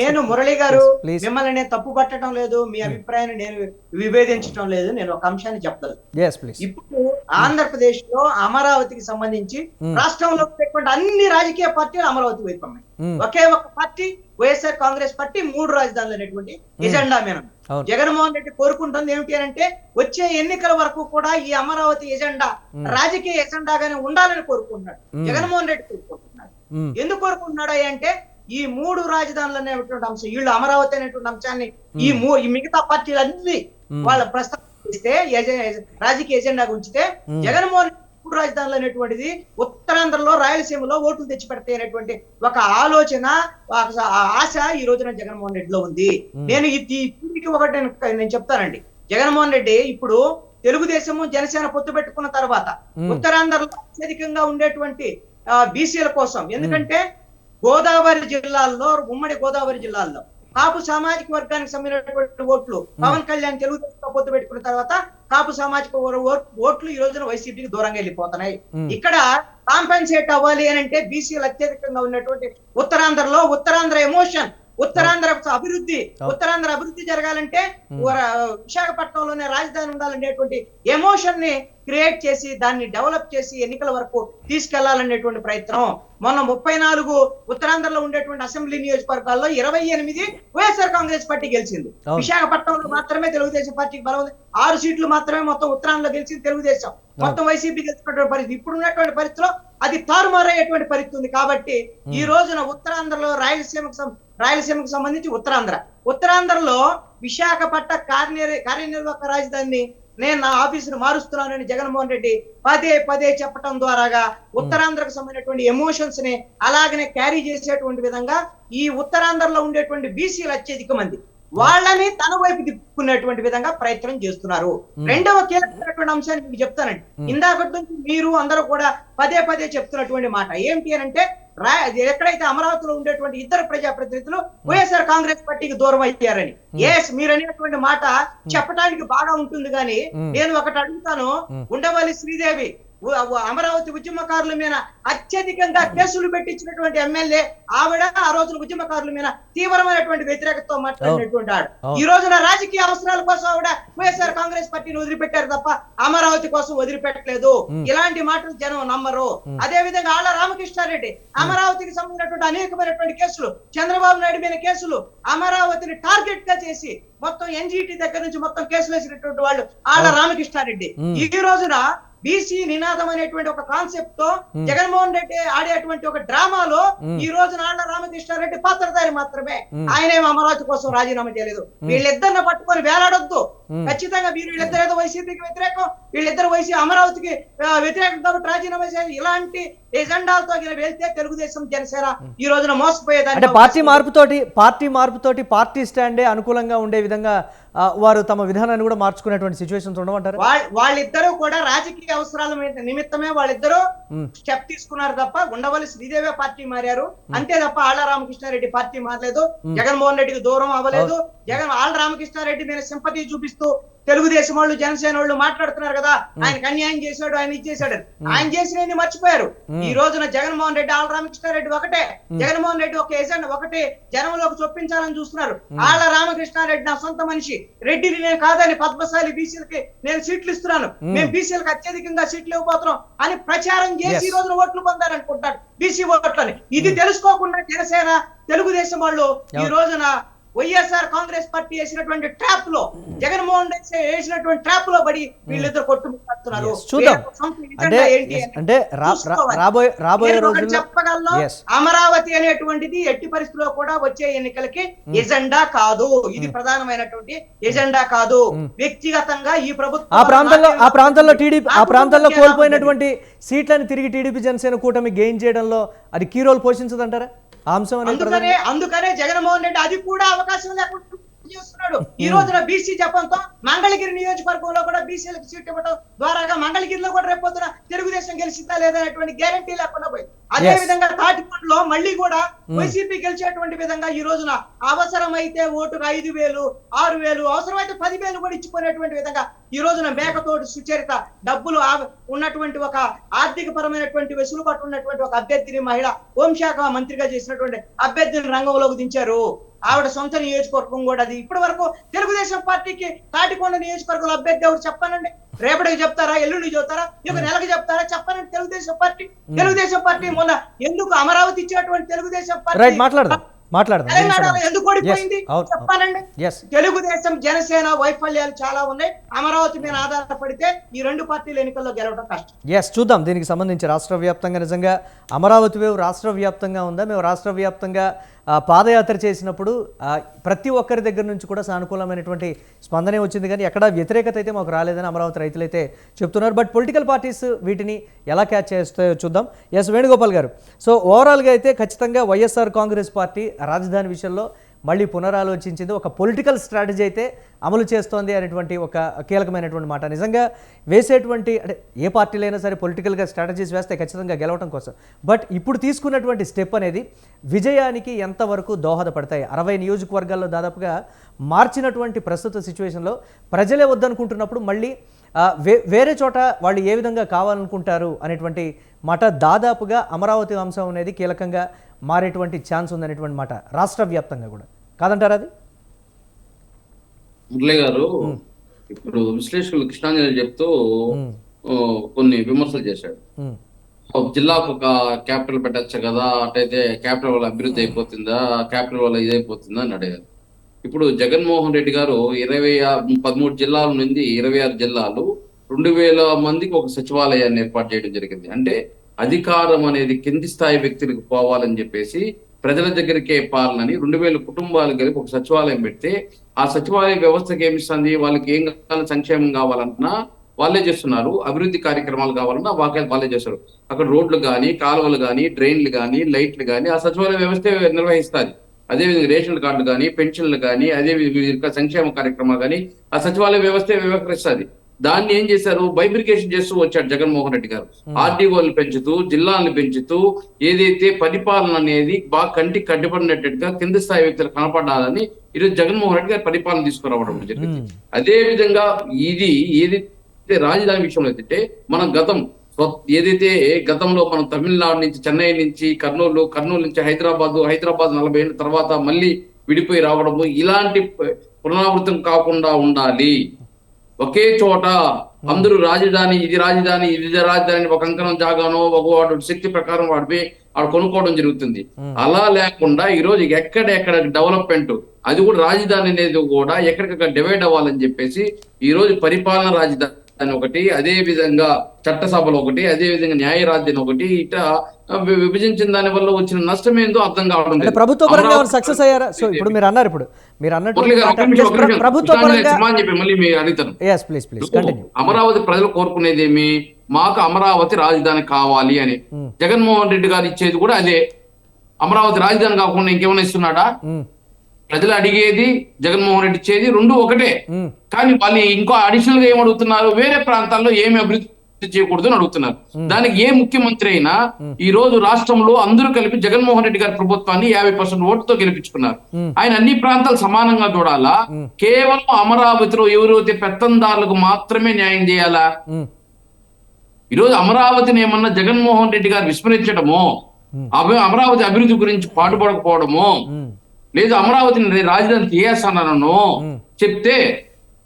నేను మురళి గారు మిమ్మల్ని నేను తప్పు పట్టడం లేదు, మీ అభిప్రాయాన్ని నేను విభేదించడం లేదు. నేను ఒక అంశాన్ని చెప్తాను. ఇప్పుడు ఆంధ్రప్రదేశ్ లో అమరావతికి సంబంధించి రాష్ట్రంలో అన్ని రాజకీయ పార్టీలు అమరావతి వైపు ఉన్నాయి. ఒకే ఒక పార్టీ వైఎస్ఆర్ కాంగ్రెస్ పార్టీ 3 రాజధానులు అనేటువంటి ఎజెండా మీద జగన్మోహన్ రెడ్డి కోరుకుంటుంది ఏమిటి అంటే వచ్చే ఎన్నికల వరకు కూడా ఈ అమరావతి ఎజెండా రాజకీయ ఎజెండాగానే ఉండాలని కోరుకుంటున్నాడు జగన్మోహన్ రెడ్డి. కోరుకుంటున్నాడు. ఎందుకు కోరుకుంటున్నాడు అంటే ఈ 3 రాజధానులు అనేటువంటి అంశం, వీళ్ళు అమరావతి అనేటువంటి అంశాన్ని ఈ మిగతా పార్టీలన్నీ వాళ్ళ ప్రస్తావిస్తే రాజకీయ ఎజెండాగా ఉంచితే జగన్మోహన్ 3 రాజధానులు అనేటువంటిది ఉత్తరాంధ్రలో రాయలసీమలో ఓట్లు తెచ్చిపెడతాయి అనేటువంటి ఒక ఆలోచన, ఆశ ఈ రోజున జగన్మోహన్ రెడ్డిలో ఉంది. నేను ఒకటి నేను చెప్తానండి. జగన్మోహన్ రెడ్డి ఇప్పుడు తెలుగుదేశము జనసేన పొత్తు పెట్టుకున్న తర్వాత ఉత్తరాంధ్రలో అత్యధికంగా ఉండేటువంటి బీసీల కోసం, ఎందుకంటే గోదావరి జిల్లాల్లో, ఉమ్మడి గోదావరి జిల్లాల్లో కాపు సామాజిక వర్గానికి సంబంధించినటువంటి ఓట్లు పవన్ కళ్యాణ్ తెలుగుదేశంతో పొత్తు పెట్టుకున్న తర్వాత కాపు సామాజిక ఓట్లు ఈ రోజున వైసీపీకి దూరంగా వెళ్ళిపోతున్నాయి. ఇక్కడ కాంపెన్సేట్ అవ్వాలి అని అంటే బీసీలు అత్యధికంగా ఉన్నటువంటి ఉత్తరాంధ్రలో ఉత్తరాంధ్ర ఎమోషన్ ఉత్తరాంధ్ర అభివృద్ధి జరగాలంటే విశాఖపట్నంలోనే రాజధాని ఉండాలనేటువంటి ఎమోషన్ ని క్రియేట్ చేసి దాన్ని డెవలప్ చేసి ఎన్నికల వరకు తీసుకెళ్లాలనేటువంటి ప్రయత్నం. మొన్న 34 ఉత్తరాంధ్రలో ఉండేటువంటి అసెంబ్లీ నియోజకవర్గాల్లో 28 వైఎస్ఆర్ కాంగ్రెస్ పార్టీ గెలిచింది. విశాఖపట్నంలో మాత్రమే తెలుగుదేశం పార్టీకి బలం ఉంది. 6 సీట్లు మాత్రమే మొత్తం ఉత్తరాంధ్రలో గెలిచింది తెలుగుదేశం, మొత్తం వైసీపీ గెలిచినటువంటి పరిస్థితి. ఇప్పుడు ఉన్నటువంటి పరిస్థితిలో అది తారుమారయ్యేటువంటి పరిస్థితి ఉంది. కాబట్టి ఈ రోజున ఉత్తరాంధ్రలో రాయలసీమకు సంబంధించి ఉత్తరాంధ్రలో విశాఖపట్నం కార్యనిర్వాహక రాజధానిని నేను నా ఆఫీసును మారుస్తున్నానని జగన్మోహన్ రెడ్డి పదే చెప్పడం ద్వారాగా ఉత్తరాంధ్రకు సంబంధించినటువంటి ఎమోషన్స్ ని అలాగనే క్యారీ చేసేటువంటి విధంగా ఈ ఉత్తరాంధ్రలో ఉండేటువంటి బీసీలు అత్యధిక మంది వాళ్ళని తన వైపు తిప్పుకునేటువంటి విధంగా ప్రయత్నం చేస్తున్నారు. రెండవ కీలకమైనటువంటి అంశాన్ని మీకు చెప్తానండి. ఇందాకటి నుంచి మీరు అందరూ కూడా పదే చెప్తున్నటువంటి మాట ఏంటి అని అంటే, ఎక్కడైతే అమరావతిలో ఉండేటువంటి ఇద్దరు ప్రజాప్రతినిధులు వైఎస్ఆర్ కాంగ్రెస్ పార్టీకి దూరం అయ్యారని. మీరు అనేటువంటి మాట చెప్పడానికి బాగా ఉంటుంది కానీ నేను ఒకటి అడుగుతాను. ఉండవల్లి శ్రీదేవి అమరావతి ఉద్యమకారుల మీద అత్యధికంగా కేసులు పెట్టించినటువంటి ఎమ్మెల్యే ఆవిడ. ఆ రోజున ఉద్యమకారుల మీద తీవ్రమైనటువంటి వ్యతిరేకతతో మాట్లాడినటువంటి ఆవిడ. ఈ రోజున రాజకీయ అవసరాల కోసం ఆవిడ వైఎస్ఆర్ కాంగ్రెస్ పార్టీని వదిలిపెట్టారు తప్ప అమరావతి కోసం వదిలిపెట్టలేదు. ఇలాంటి మాటలు జనం నమ్మరు. అదే విధంగా ఆళ్ల రామకృష్ణారెడ్డి అమరావతికి సంబంధించినటువంటి అనేకమైనటువంటి కేసులు, చంద్రబాబు నాయుడు మీద కేసులు, అమరావతిని టార్గెట్ గా చేసి మొత్తం ఎన్జిటి దగ్గర నుంచి మొత్తం కేసులు వేసినటువంటి వాళ్ళు ఆళ్ల రామకృష్ణారెడ్డి. ఈ రోజున బీసీ నినాదం అనేటువంటి ఒక కాన్సెప్ట్ తో జగన్మోహన్ రెడ్డి ఆడేటువంటి ఒక డ్రామాలో ఈ రోజు ఆళ్ల రామకృష్ణారెడ్డి పాత్రధారి మాత్రమే. ఆయనేమో అమరావతి కోసం రాజీనామా చేయలేదు. వీళ్ళిద్దరిని పట్టుకొని వేలాడొద్దు. ఖచ్చితంగా వీళ్ళిద్దరు ఏదో వైసీపీకి వ్యతిరేకం, వీళ్ళిద్దరు అమరావతికి వ్యతిరేకం కాబట్టి రాజీనామా చేయాలి. ఇలాంటి ఎజెండాలతో వెళ్తే తెలుగుదేశం జనసేన ఈ రోజున మోసపోయేదాన్ని. పార్టీ మార్పుతోటి పార్టీ స్టాండే అనుకూలంగా ఉండే విధంగా వారు తమ విధానాన్ని కూడా మార్చుకునేటువంటి సిచ్యువేషన్స్ ఉండమంటారు. వాళ్ళిద్దరూ కూడా రాజకీయ అవసరాల నిమిత్తమే వాళ్ళిద్దరూ స్టెప్ తీసుకున్నారు తప్ప ఉండవల్లి శ్రీదేవి పార్టీ మారారు అంతే తప్ప ఆళ్ల రామకృష్ణారెడ్డి పార్టీ మారలేదు. జగన్మోహన్ రెడ్డికి దూరం అవ్వలేదు. ఆళ్ల రామకృష్ణారెడ్డి మీద సింపతి చూపిస్తూ తెలుగుదేశం వాళ్ళు జనసేన వాళ్ళు మాట్లాడుతున్నారు కదా, ఆయనకు అన్యాయం చేశాడు, ఆయన ఇచ్చేసాడు. ఆయన చేసిన మర్చిపోయారు. ఈ రోజున జగన్మోహన్ రెడ్డి ఆళ్ల రామకృష్ణారెడ్డి ఒకటే, జగన్మోహన్ రెడ్డి ఒక ఎజెండా ఒకటే జనంలోకి చొప్పించాలని చూస్తున్నారు. ఆళ్ల రామకృష్ణారెడ్డి నా సొంత మనిషి, రెడ్డిని నేను కాదని పద్మశాలి బీసీలకి నేను సీట్లు ఇస్తున్నాను, మేము బీసీలకు అత్యధికంగా సీట్లు ఇవ్వబోతున్నాం అని ప్రచారం చేసి ఈ రోజున ఓట్లు పొందారనుకుంటారు బీసీ ఓట్లని. ఇది తెలుసుకోకుండా జనసేన తెలుగుదేశం వాళ్ళు ఈ రోజున వైఎస్ఆర్ కాంగ్రెస్ పార్టీ వేసినటువంటి ట్రాప్ లో, జగన్మోహన్ రెడ్డి వేసినటువంటి ట్రాప్ లో పడి వీళ్ళిద్దరు కొట్టుకుంటున్నారు. చెప్పగలను, అమరావతి అనేటువంటిది ఎట్టి పరిస్థితుల్లో కూడా వచ్చే ఎన్నికలకి ఎజెండా కాదు. ఇది ప్రధానమైనటువంటి ఎజెండా కాదు. వ్యక్తిగతంగా ఈ ప్రభుత్వం ఆ ప్రాంతంలో కోల్పోయినటువంటి సీట్లను తిరిగి టీడీపీ జనసేన కూటమి గెయిన్ చేయడంలో అది కీ రోల్ పోషించదంటారా? అందుకనే జగన్మోహన్ రెడ్డి అది కూడా అవకాశం లేకుండా చేస్తున్నాడు. ఈ రోజున బీసీ జపంతో మంగళగిరి నియోజకవర్గంలో కూడా బీసీలకు సీట్ ఇవ్వడం ద్వారా మంగళగిరిలో కూడా రేపొద్దున తెలుగుదేశం గెలిచిందా లేదనేటువంటి గ్యారంటీ లేకుండా పోయింది. అదే విధంగా తాటిపండులో మళ్ళీ కూడా వైసీపీ గెలిచేటువంటి విధంగా ఈ రోజున అవసరమైతే ఓటుకు 5,000, 6,000, అవసరమైతే 10,000 కూడా ఇచ్చుకునేటువంటి విధంగా ఈ రోజున మేకతోటి సుచరిత డబ్బులు ఉన్నటువంటి ఒక ఆర్థిక పరమైనటువంటి వెసులుబాటు ఉన్నటువంటి ఒక అభ్యర్థిని, మహిళ హోంశాఖ మంత్రిగా చేసినటువంటి అభ్యర్థిని రంగంలోకి దించారు. ఆవిడ సొంత నియోజకవర్గం కూడా అది. ఇప్పటి వరకు తెలుగుదేశం పార్టీకి తాటికొండ నియోజకవర్గంలో అభ్యర్థి ఎవరు చెప్పానండి? రేపటికి చెప్తారా, ఎల్లుండి చెప్తారా, ఇక నెలకు చెప్తారా చెప్పానండి. తెలుగుదేశం పార్టీ మొన్న ఎందుకు అమరావతి ఇచ్చినటువంటి తెలుగుదేశం పార్టీ తెలంగాణలో ఎందుకు ఓడిపోయింది చెప్పానండి. తెలుగుదేశం జనసేన వైఫల్యాలు చాలా ఉన్నాయి. అమరావతి మీద ఆధారపడితే ఈ రెండు పార్టీల ఎన్నికల్లో గెలవడం కష్టం. చూద్దాం. దీనికి సంబంధించి రాష్ట్ర వ్యాప్తంగా నిజంగా అమరావతి వేవ్ రాష్ట్ర వ్యాప్తంగా ఉందా? మేము రాష్ట్ర వ్యాప్తంగా పాదయాత్ర చేసినప్పుడు ప్రతి ఒక్కరి దగ్గర నుంచి కూడా సానుకూలమైనటువంటి స్పందనే వచ్చింది, కానీ ఎక్కడ వ్యతిరేకత అయితే మాకు రాలేదని అమరావతి రైతులు అయితే చెప్తున్నారు. బట్ పొలిటికల్ పార్టీస్ వీటిని ఎలా క్యాచ్ చేస్తాయో చూద్దాం. వేణుగోపాల్ గారు, సో ఓవరాల్గా అయితే ఖచ్చితంగా వైఎస్ఆర్ కాంగ్రెస్ పార్టీ రాజధాని విషయంలో మళ్ళీ పునరాలోచించింది, ఒక పొలిటికల్ స్ట్రాటజీ అయితే అమలు చేస్తోంది అనేటువంటి ఒక కీలకమైనటువంటి మాట. నిజంగా వేసేటువంటి అంటే ఏ పార్టీలైనా సరే పొలిటికల్గా స్ట్రాటజీస్ వేస్తే ఖచ్చితంగా గెలవడం కోసం. బట్ ఇప్పుడు తీసుకున్నటువంటి స్టెప్ అనేది విజయానికి ఎంతవరకు దోహదపడతాయి? 60 నియోజకవర్గాల్లో దాదాపుగా మార్చినటువంటి ప్రస్తుత సిచ్యువేషన్లో ప్రజలే వద్దనుకుంటున్నప్పుడు మళ్ళీ వేరే చోట వాళ్ళు ఏ విధంగా కావాలనుకుంటారు అనేటువంటి మాట దాదాపుగా అమరావతి అంశం అనేది కీలకంగా మారేటువంటి ఛాన్స్ ఉందనేటువంటి మాట రాష్ట్ర వ్యాప్తంగా కూడా కాదంటారా అది? మురళి గారు ఇప్పుడు విశ్లేషకులు కృష్ణాంజలి చెప్తూ కొన్ని విమర్శలు చేశాడు. జిల్లాకు ఒక క్యాపిటల్ పెట్టచ్చు కదా, అటైతే క్యాపిటల్ వల్ల అభివృద్ధి అయిపోతుందా, క్యాపిటల్ వల్ల ఇదైపోతుందా అని అడిగారు. ఇప్పుడు జగన్మోహన్ రెడ్డి గారు 13 జిల్లాల నుండి 26 జిల్లాలు 2000 మందికి ఒక సచివాలయాన్ని ఏర్పాటు చేయడం జరిగింది. అంటే అధికారం అనేది కింది స్థాయి వ్యక్తులకు పోవాలని చెప్పేసి ప్రజల దగ్గరికే పాలనని 2000 కుటుంబాలు కలిపి ఒక సచివాలయం పెడితే ఆ సచివాలయ వ్యవస్థకి ఏమిస్తుంది, వాళ్ళకి ఏం కావాలని సంక్షేమం కావాలన్నా వాళ్ళే చేస్తున్నారు, అభివృద్ధి కార్యక్రమాలు కావాలన్నా వాళ్ళే చేస్తారు. అక్కడ రోడ్లు కానీ, కాలువలు కానీ, ట్రైన్లు కానీ, లైట్లు కానీ ఆ సచివాలయ వ్యవస్థ నిర్వహిస్తుంది. అదేవిధంగా రేషన్ కార్డులు కానీ, పెన్షన్లు కానీ, అదేవిధంగా సంక్షేమ కార్యక్రమాలు కానీ ఆ సచివాలయ వ్యవస్థ వ్యవహరిస్తుంది. దాన్ని ఏం చేశారు, బైబ్రికేషన్ చేస్తూ వచ్చాడు జగన్మోహన్ రెడ్డి గారు. ఆర్డీఓలు పెంచుతూ, జిల్లాలను పెంచుతూ, ఏదైతే పరిపాలన అనేది బాగా కంటికి కట్టుబడినట్టుగా కింద స్థాయి వ్యక్తులు కనపడాలని ఈరోజు జగన్మోహన్ రెడ్డి గారు పరిపాలన తీసుకురావడం జరిగింది. అదే విధంగా ఏదైతే రాజధాని విషయంలో అయితే మనం ఏదైతే గతంలో మనం తమిళనాడు నుంచి, చెన్నై నుంచి కర్నూలు నుంచి హైదరాబాద్ 40 ఏళ్ళ తర్వాత మళ్ళీ విడిపోయి రావడము, ఇలాంటి పునరావృతం కాకుండా ఉండాలి. ఒకే చోట అందరూ రాజధాని ఇది రాజధాని ఒక అంకణం జాగానో ఒక వాడు శక్తి ప్రకారం వాడిపోయి కొనుక్కోవడం జరుగుతుంది. అలా లేకుండా ఈ రోజు ఎక్కడెక్కడ డెవలప్మెంట్, అది కూడా రాజధాని అనేది కూడా ఎక్కడికక్కడ డివైడ్ అవ్వాలని చెప్పేసి ఈ రోజు పరిపాలన రాజధాని ఒకటి, అదే విధంగా చట్టసభలు ఒకటి, అదే విధంగా న్యాయ రాజ్యం ఒకటి, ఇట్లా విభజించిన దాని వల్ల వచ్చిన నష్టం ఏందో అర్థం కావడం లేదు. ప్రభుత్వ పరంగా సక్సెస్ అయ్యారా? సో ఇప్పుడు మీరు అన్నట్టు ప్రభుత్వ పరంగా మళ్ళీ మీరు అడుగుతాను. కంటిన్యూ. అమరావతి ప్రజలు కోరుకునేది ఏమి, మాకు అమరావతి రాజధాని కావాలి అని. జగన్మోహన్ రెడ్డి గారు ఇచ్చేది కూడా అదే. అమరావతి రాజధాని కాకుండా ఇంకేమైనా ఇస్తున్నాడా? ప్రజలు అడిగేది, జగన్మోహన్ రెడ్డి ఇచ్చేది రెండు ఒకటే. కానీ వాళ్ళు ఇంకో అడిషనల్ గా ఏమడుగుతున్నారు, వేరే ప్రాంతాల్లో ఏమి అభివృద్ధి చేయకూడదు అని అడుగుతున్నారు. దానికి ఏ ముఖ్యమంత్రి అయినా ఈ రోజు రాష్ట్రంలో అందరూ కలిపి జగన్మోహన్ రెడ్డి గారి ప్రభుత్వాన్ని 50% ఓటుతో గెలిపించుకున్నారు. ఆయన అన్ని ప్రాంతాలు సమానంగా చూడాలా, కేవలం అమరావతిలో ఎవరైతే పెత్తందారులకు మాత్రమే న్యాయం చేయాలా? ఈరోజు అమరావతిని ఏమన్నా జగన్మోహన్ రెడ్డి గారు విస్మరించడమో, అమరావతి అభివృద్ధి గురించి పాటుపడకపోవడమో, లేదు అమరావతిని రాజధాని తీయేస్తానో చెప్తే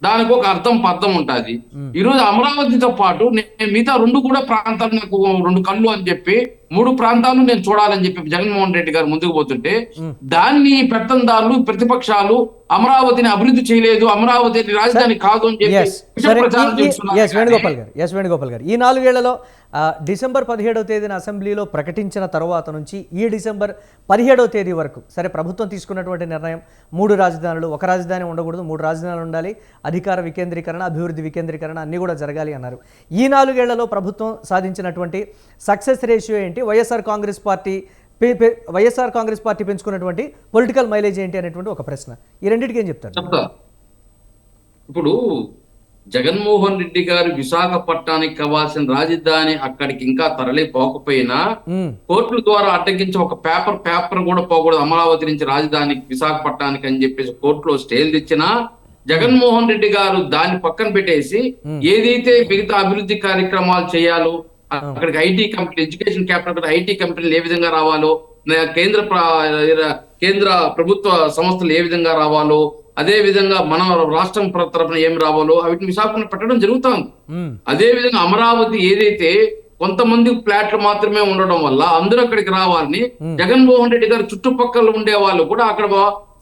దానికి ఒక పర్థం ఉంటుంది. ఈ రోజు అమరావతితో పాటు నేను మిగతా రెండు కూడా ప్రాంతాలు, నాకు 2 కళ్ళు అని చెప్పి 3 ప్రాంతాలు నేను చూడాలని చెప్పి జగన్మోహన్ రెడ్డి గారు ముందుకు పోతుంటే దాన్ని పెత్తందారులు, ప్రతిపక్షాలు అమరావతిని అభివృద్ధి చేయలేదు, అమరావతి రాజధాని కాదు అని చెప్పి వేణుగోపాల్ గారు ఈ 4 ఏళ్లలో డిసెంబర్ 17వ తేదీన అసెంబ్లీలో ప్రకటించిన తర్వాత నుంచి ఈ డిసెంబర్ 17వ తేదీ వరకు సరే ప్రభుత్వం తీసుకున్నటువంటి నిర్ణయం 3 రాజధానులు, ఒక రాజధాని ఉండకూడదు, 3 రాజధానులు ఉండాలి, అధికార వికేంద్రీకరణ, అభివృద్ధి వికేంద్రీకరణ అన్నీ కూడా జరగాలి అన్నారు. ఈ 4 ఏళ్లలో ప్రభుత్వం సాధించినటువంటి సక్సెస్ రేషియో ఏంటి, వైఎస్ఆర్ కాంగ్రెస్ పార్టీ పెంచుకున్నటువంటి పొలిటికల్ మైలేజ్ ఏంటి అనేటువంటి ఒక ప్రశ్న. ఈ రెండింటికి ఏం చెప్తారు? ఇప్పుడు జగన్మోహన్ రెడ్డి గారు విశాఖపట్నానికి కావాల్సిన రాజధాని అక్కడికి ఇంకా తరలిపోకపోయినా కోర్టుల ద్వారా అడ్డగించి ఒక పేపర్ కూడా పోకూడదు అమరావతి నుంచి రాజధానికి విశాఖపట్నానికి అని చెప్పేసి కోర్టులో స్టేలు తెచ్చినా జగన్మోహన్ రెడ్డి గారు దాన్ని పక్కన పెట్టేసి ఏదైతే మిగతా అభివృద్ధి కార్యక్రమాలు చేయాలో, అక్కడికి IT company, education capital IT కంపెనీలు ఏ విధంగా రావాలో, కేంద్ర ప్రభుత్వ సంస్థలు ఏ విధంగా రావాలో, అదే విధంగా మన రాష్ట్రం తరఫున ఏం రావాలో వీటిని విశాఖపట్నం పెట్టడం జరుగుతుంది. అదే విధంగా అమరావతి ఏదైతే కొంతమంది ఫ్లాట్లు మాత్రమే ఉండడం వల్ల అందరూ అక్కడికి రావాలని జగన్మోహన్ రెడ్డి గారు చుట్టుపక్కల ఉండే వాళ్ళు కూడా అక్కడ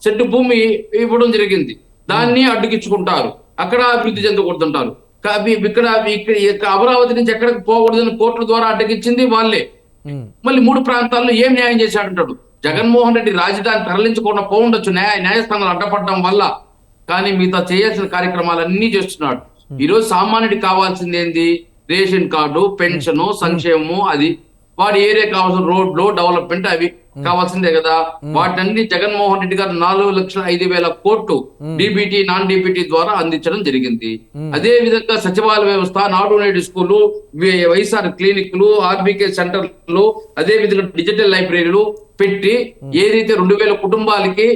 చెట్టు భూమి ఇవ్వడం జరిగింది. దాన్ని అడ్డుకిచ్చుకుంటారు, అక్కడ అభివృద్ధి చెందకూడదంటారు. ఇక్కడ అమరావతి నుంచి ఎక్కడికి పోకూడదని కోర్టుల ద్వారా అడ్డగించింది వాళ్ళే. మళ్ళీ 3 ప్రాంతాల్లో ఏం న్యాయం చేశాడంటాడు జగన్మోహన్ రెడ్డి. రాజధాని తరలించకుండా పోఉండొచ్చు న్యాయస్థానాలు అడ్డపడడం వల్ల, కానీ మిగతా చేయాల్సిన కార్యక్రమాలన్నీ చేస్తున్నాడు. ఈ రోజు సామాన్యుడికి కావాల్సింది ఏంది, రేషన్ కార్డు, పెన్షన్, సంక్షేమము, అది వాడి ఏరియా కావాల్సిన రోడ్లు, డెవలప్మెంట్ అవి కావాల్సిందే కదా. వాటిని జగన్మోహన్ రెడ్డి గారు 4,05,000 కోట్లు డీబీటీ, నాన్ డీబీటీ ద్వారా అందించడం జరిగింది. అదే విధంగా సచివాలయ వ్యవస్థ, నాడు నేడు స్కూలు, వైఎస్ఆర్ క్లినిక్లు, ఆర్బీకే సెంటర్లు, అదే విధంగా డిజిటల్ లైబ్రరీలు పెట్టి ఏదైతే 2,000 కుటుంబాలకి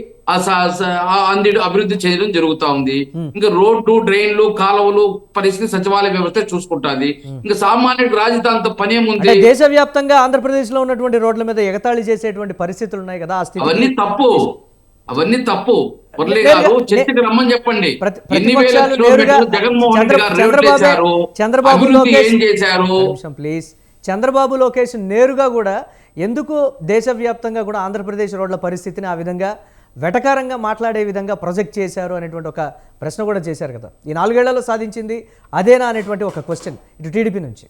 అభివృద్ధి చేయడం జరుగుతా ఉంది. ఇంకా రోడ్లు, డ్రైన్లు, కాలువలు పరిస్థితి సచివాలయ వ్యవస్థ చూసుకుంటాది. ఇంకా సామాన్యుడికి రాజధానితో పనేముంది? దేశవ్యాప్తంగా ఆంధ్రప్రదేశ్ లో ఉన్నటువంటి రోడ్ల మీద ఎగతాళి చేసేటువంటి పరిస్థితులు ఉన్నాయి కదా, అవన్నీ తప్పు. మురళి గారు చర్చకి రమ్మని చెప్పండి. ఎన్ని వేల కిలోమీటర్లు జగన్మోహన్ రెడ్డి గారు రోడ్లు చేశారు, అభివృద్ధి ఏం చేశారు? ప్లీజ్, చంద్రబాబు లోకేష్ నేరుగా కూడా ఎందుకు దేశవ్యాప్తంగా కూడా ఆంధ్రప్రదేశ్ రోడ్ల పరిస్థితిని ఆ విధంగా వెటకారంగా మాట్లాడే విధంగా ప్రొజెక్ట్ చేశారు అనేటువంటి ఒక ప్రశ్న కూడా చేశారు కదా. ఈ 4 ఏళ్లలో సాధించింది అదేనా అనేటువంటి ఒక క్వశ్చన్ ఇటు టీడీపీ నుంచి.